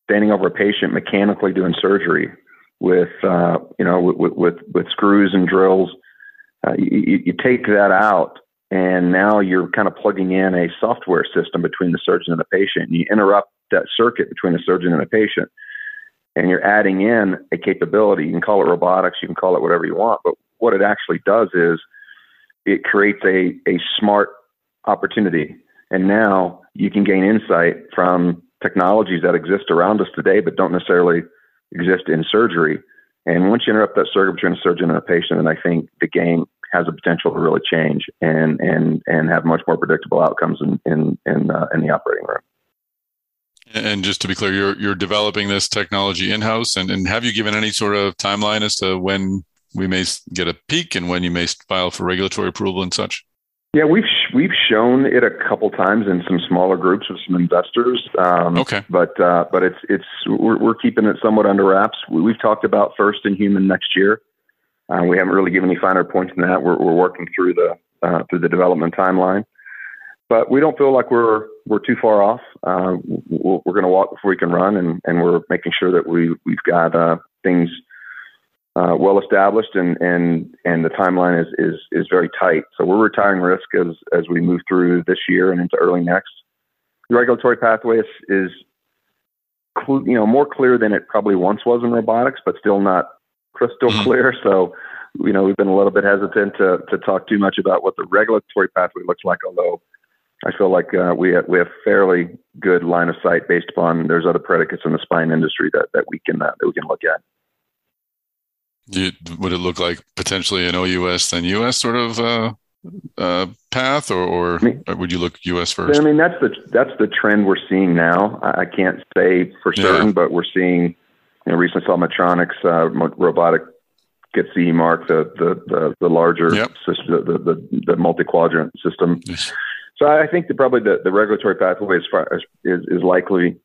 standing over a patient mechanically doing surgery with screws and drills. You take that out, and now you're kind of plugging in a software system between the surgeon and the patient. You interrupt that circuit between the surgeon and the patient, and you're adding in a capability. You can call it robotics, you can call it whatever you want, but what it actually does is it creates a smart opportunity. And now you can gain insight from technologies that exist around us today, but don't necessarily exist in surgery. And once you interrupt that circuit between a surgeon and a patient, then I think the game has a potential to really change and have much more predictable outcomes in the operating room. And just to be clear, you're developing this technology in-house, and have you given any sort of timeline as to when we may get a peak and when you may file for regulatory approval and such? Yeah, we've shown it a couple times in some smaller groups with some investors. Okay, but we're keeping it somewhat under wraps. We've talked about first in human next year. We haven't really given any finer points than that. We're working through the development timeline, but we don't feel like we're too far off. We're going to walk before we can run, and we're making sure that we've got things well established, and the timeline is very tight. So we're retiring risk as we move through this year and into early next. The regulatory pathway is more clear than it probably once was in robotics, but still not crystal clear. So we've been a little bit hesitant to talk too much about what the regulatory pathway looks like, although I feel like we have fairly good line of sight based upon there's other predicates in the spine industry that we can look at. Would it look like potentially an OUS then US sort of path, or would you look US first? I mean, that's the trend we're seeing now. I can't say for certain, but we're seeing. Recently saw Medtronic's robotic get CE mark, the larger system, the multi-quadrant system. Yes. So I think that probably the regulatory pathway is likely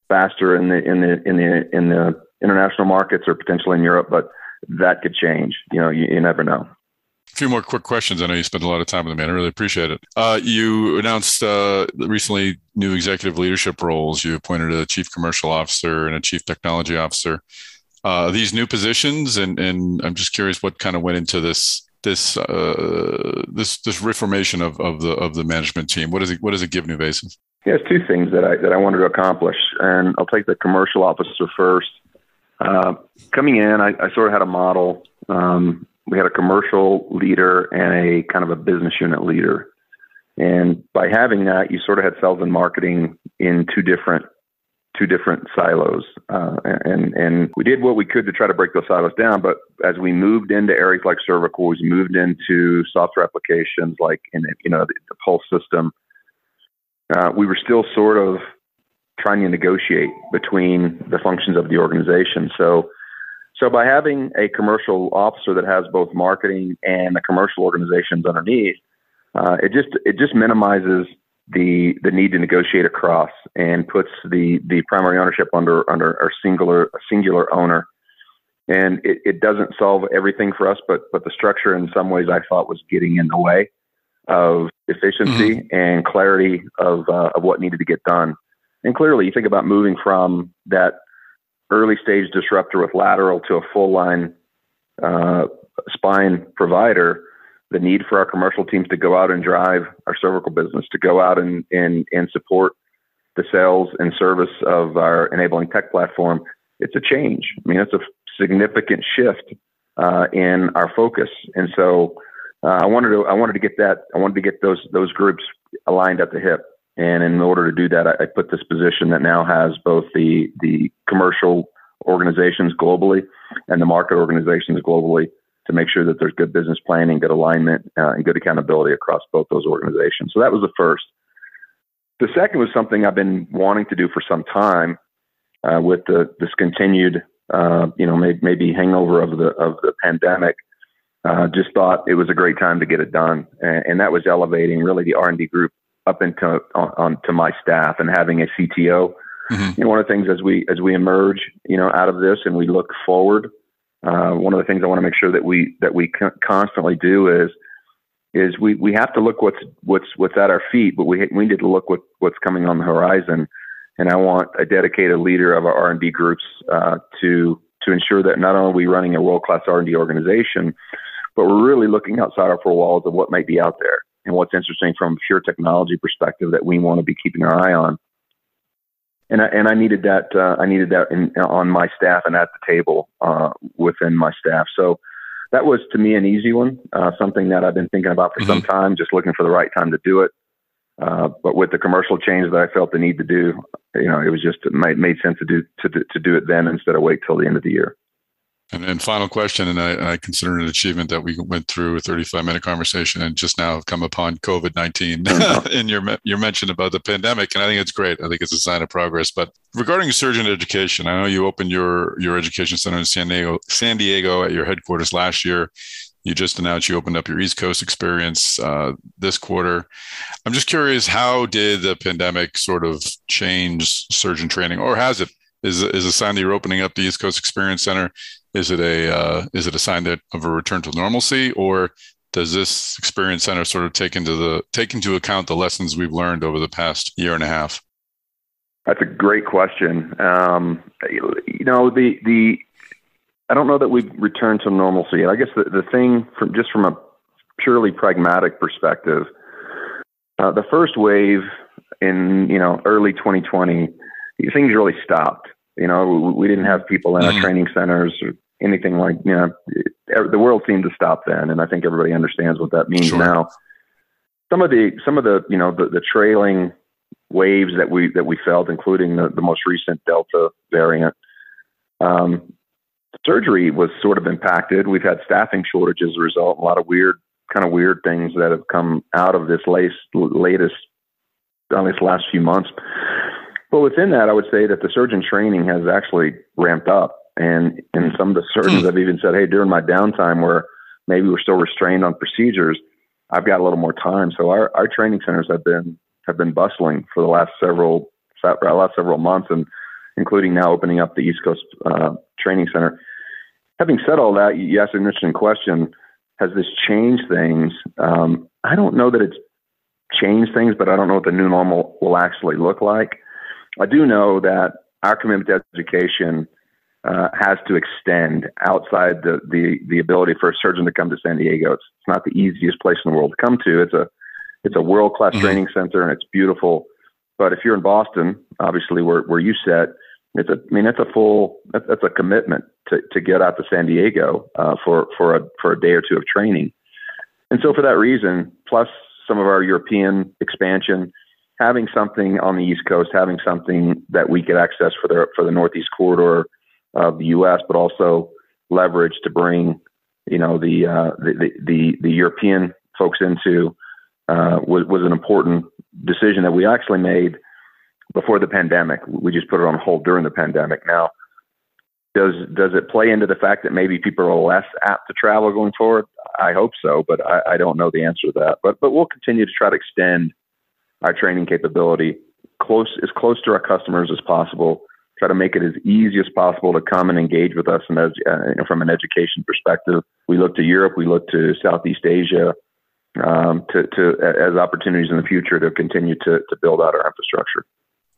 faster in the international markets or potentially in Europe, but that could change. You never know. A few more quick questions. I know you spent a lot of time with me, and I really appreciate it. You announced recently new executive leadership roles. You appointed a chief commercial officer and a chief technology officer. These new positions, and I'm just curious what kind of went into this reformation of the management team. What does it give NuVasive? Yeah, it's two things that I wanted to accomplish, and I'll take the commercial officer first. Coming in, I sort of had a model. We had a commercial leader and a kind of a business unit leader. And by having that, you sort of had sales and marketing in two different two different silos. And we did what we could to try to break those silos down. But as we moved into areas like cervical, we moved into software applications like the Pulse system, we were still sort of trying to negotiate between the functions of the organization. So by having a commercial officer that has both marketing and the commercial organizations underneath, it just minimizes the need to negotiate across and puts the primary ownership under a singular owner. And it doesn't solve everything for us, but the structure in some ways I thought was getting in the way of efficiency and clarity of what needed to get done. And clearly, you think about moving from that early stage disruptor with lateral to a full line spine provider, the need for our commercial teams to go out and drive our cervical business, to go out and support the sales and service of our enabling tech platform. It's a change. I mean, it's a significant shift in our focus. And so I wanted to get those groups aligned at the hip. And in order to do that, I put this position that now has both the commercial organizations globally and the market organizations globally to make sure that there's good business planning, good alignment, and good accountability across both those organizations. So that was the first. The second was something I've been wanting to do for some time with this continued, maybe hangover of the pandemic. Just thought it was a great time to get it done, and that was elevating really the R&D group up onto my staff and having a CTO. One of the things as we emerge, out of this and we look forward, one of the things I want to make sure that we constantly do is we have to look what's at our feet, but we need to look what's coming on the horizon. And I want a dedicated leader of our R&D groups to ensure that not only are we running a world-class R&D organization, but we're really looking outside our four walls of what might be out there and what's interesting from a pure technology perspective that we want to be keeping our eye on. And I needed that. On my staff and at the table within my staff. So that was to me an easy one, something that I've been thinking about for some time, just looking for the right time to do it. But with the commercial change that I felt the need to do, it made sense to do it then instead of wait till the end of the year. And then final question, and I consider it an achievement that we went through a 35-minute conversation and just now have come upon COVID-19 in your mention about the pandemic. And I think it's great. I think it's a sign of progress. But regarding surgeon education, I know you opened your education center in San Diego at your headquarters last year. You just announced you opened up your East Coast experience this quarter. I'm just curious, how did the pandemic sort of change surgeon training, or has it? Is a sign that you're opening up the East Coast Experience Center? Is it a sign of a return to normalcy, or does this Experience Center sort of take into account the lessons we've learned over the past year and a half? That's a great question. I don't know that we've returned to normalcy. I guess the thing from a purely pragmatic perspective, the first wave in early 2020, things really stopped. We didn't have people in our training centers or anything like, the world seemed to stop then. And I think everybody understands what that means now. Some of the trailing waves that we felt, including the most recent Delta variant, surgery was sort of impacted. We've had staffing shortages as a result, a lot of weird things that have come out of this latest last few months. But within that, I would say that the surgeon training has actually ramped up. And some of the surgeons have even said, hey, during my downtime where maybe we're still restrained on procedures, I've got a little more time. So our training centers have been bustling for the last several months, and including now opening up the East Coast Training Center. Having said all that, you asked an interesting question. Has this changed things? I don't know that it's changed things, but I don't know what the new normal will actually look like. I do know that our commitment to education has to extend outside the ability for a surgeon to come to San Diego. It's not the easiest place in the world to come to. It's a world-class training center, and it's beautiful. But if you're in Boston, obviously where you sit, that's a commitment to get out to San Diego for a day or two of training. And so for that reason, plus some of our European expansion, having something on the East Coast, having something that we could access for the Northeast corridor of the U.S., but also leverage to bring, the European folks into was an important decision that we actually made before the pandemic. We just put it on hold during the pandemic. Now, does it play into the fact that maybe people are less apt to travel going forward? I hope so, but I don't know the answer to that. But we'll continue to try to extend our training capability as close to our customers as possible. Try to make it as easy as possible to come and engage with us, and from an education perspective, we look to Europe, we look to Southeast Asia as opportunities in the future to continue to build out our infrastructure.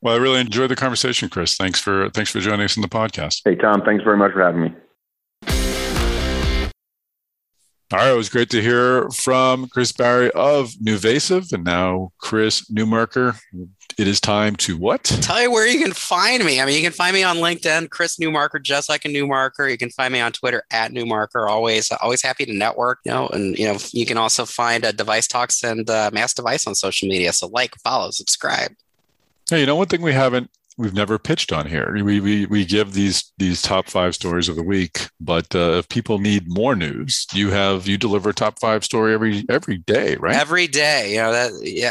Well, I really enjoyed the conversation, Chris. Thanks for joining us on the podcast. Hey, Tom, thanks very much for having me. All right, it was great to hear from Chris Barry of NuVasive, and now Chris Newmarker. It is time to what? Tell you where you can find me. I mean, you can find me on LinkedIn, Chris Newmarker, just like a Newmarker. You can find me on Twitter at Newmarker. Always happy to network. You can also find Device Talks and Mass Device on social media. So follow, subscribe. Hey, one thing we've never pitched on here. We give these top 5 stories of the week, but if people need more news, you deliver a top 5 story every day, right? Every day,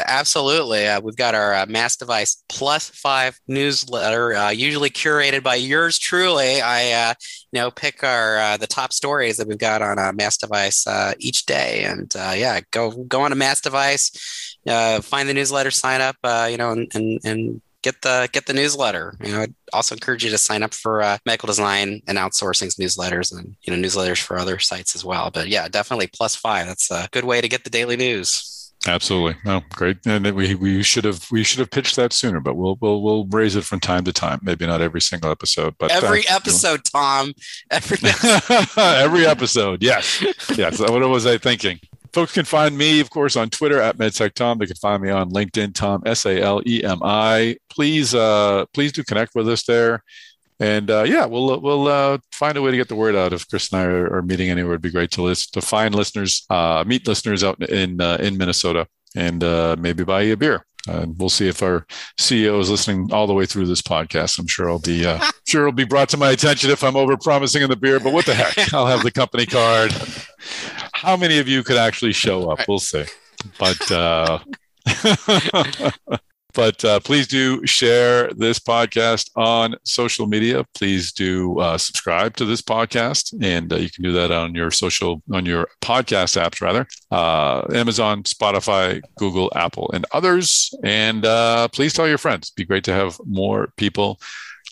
absolutely. We've got our Mass Device Plus 5 newsletter, usually curated by yours truly. I pick the top stories that we've got on Mass Device each day, and go on to Mass Device, find the newsletter, sign up, and get the newsletter. I'd also encourage you to sign up for Medical Design and Outsourcing's newsletters, and newsletters for other sites as well. But yeah, definitely Plus 5. That's a good way to get the daily news. Absolutely. No, great. And we should have pitched that sooner, but we'll raise it from time to time. Maybe not every single episode, but every episode, Tom. Every episode. Yes. What was I thinking? Folks can find me, of course, on Twitter at MedTech They can find me on LinkedIn, Tom, Salemi. Please do connect with us there. And we'll find a way to get the word out. If Chris and I are meeting anywhere, it'd be great to find listeners, meet listeners out in Minnesota, and maybe buy you a beer. And we'll see if our CEO is listening all the way through this podcast. I'm sure it'll be brought to my attention if I'm over promising in the beer. But what the heck? I'll have the company card. How many of you could actually show up? We'll see. But please do share this podcast on social media. Please do subscribe to this podcast, and you can do that on your podcast apps, rather. Amazon, Spotify, Google, Apple, and others. And please tell your friends. It'd be great to have more people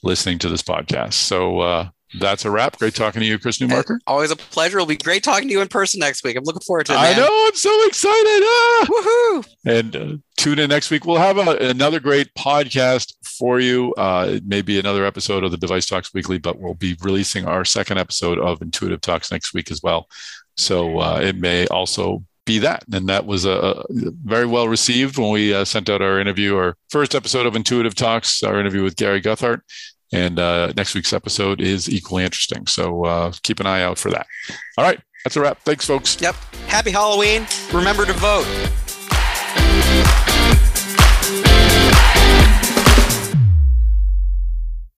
listening to this podcast. So that's a wrap. Great talking to you, Chris Newmarker. Always a pleasure. It'll be great talking to you in person next week. I'm looking forward to it, man. I know. I'm so excited. Woohoo! And tune in next week. We'll have another great podcast for you. Maybe another episode of the Device Talks Weekly, but we'll be releasing our second episode of Intuitive Talks next week as well. So it may also be that. And that was very well received when we sent out our first episode of Intuitive Talks, our interview with Gary Guthart. And next week's episode is equally interesting. So keep an eye out for that. All right. That's a wrap. Thanks, folks. Yep. Happy Halloween. Remember to vote.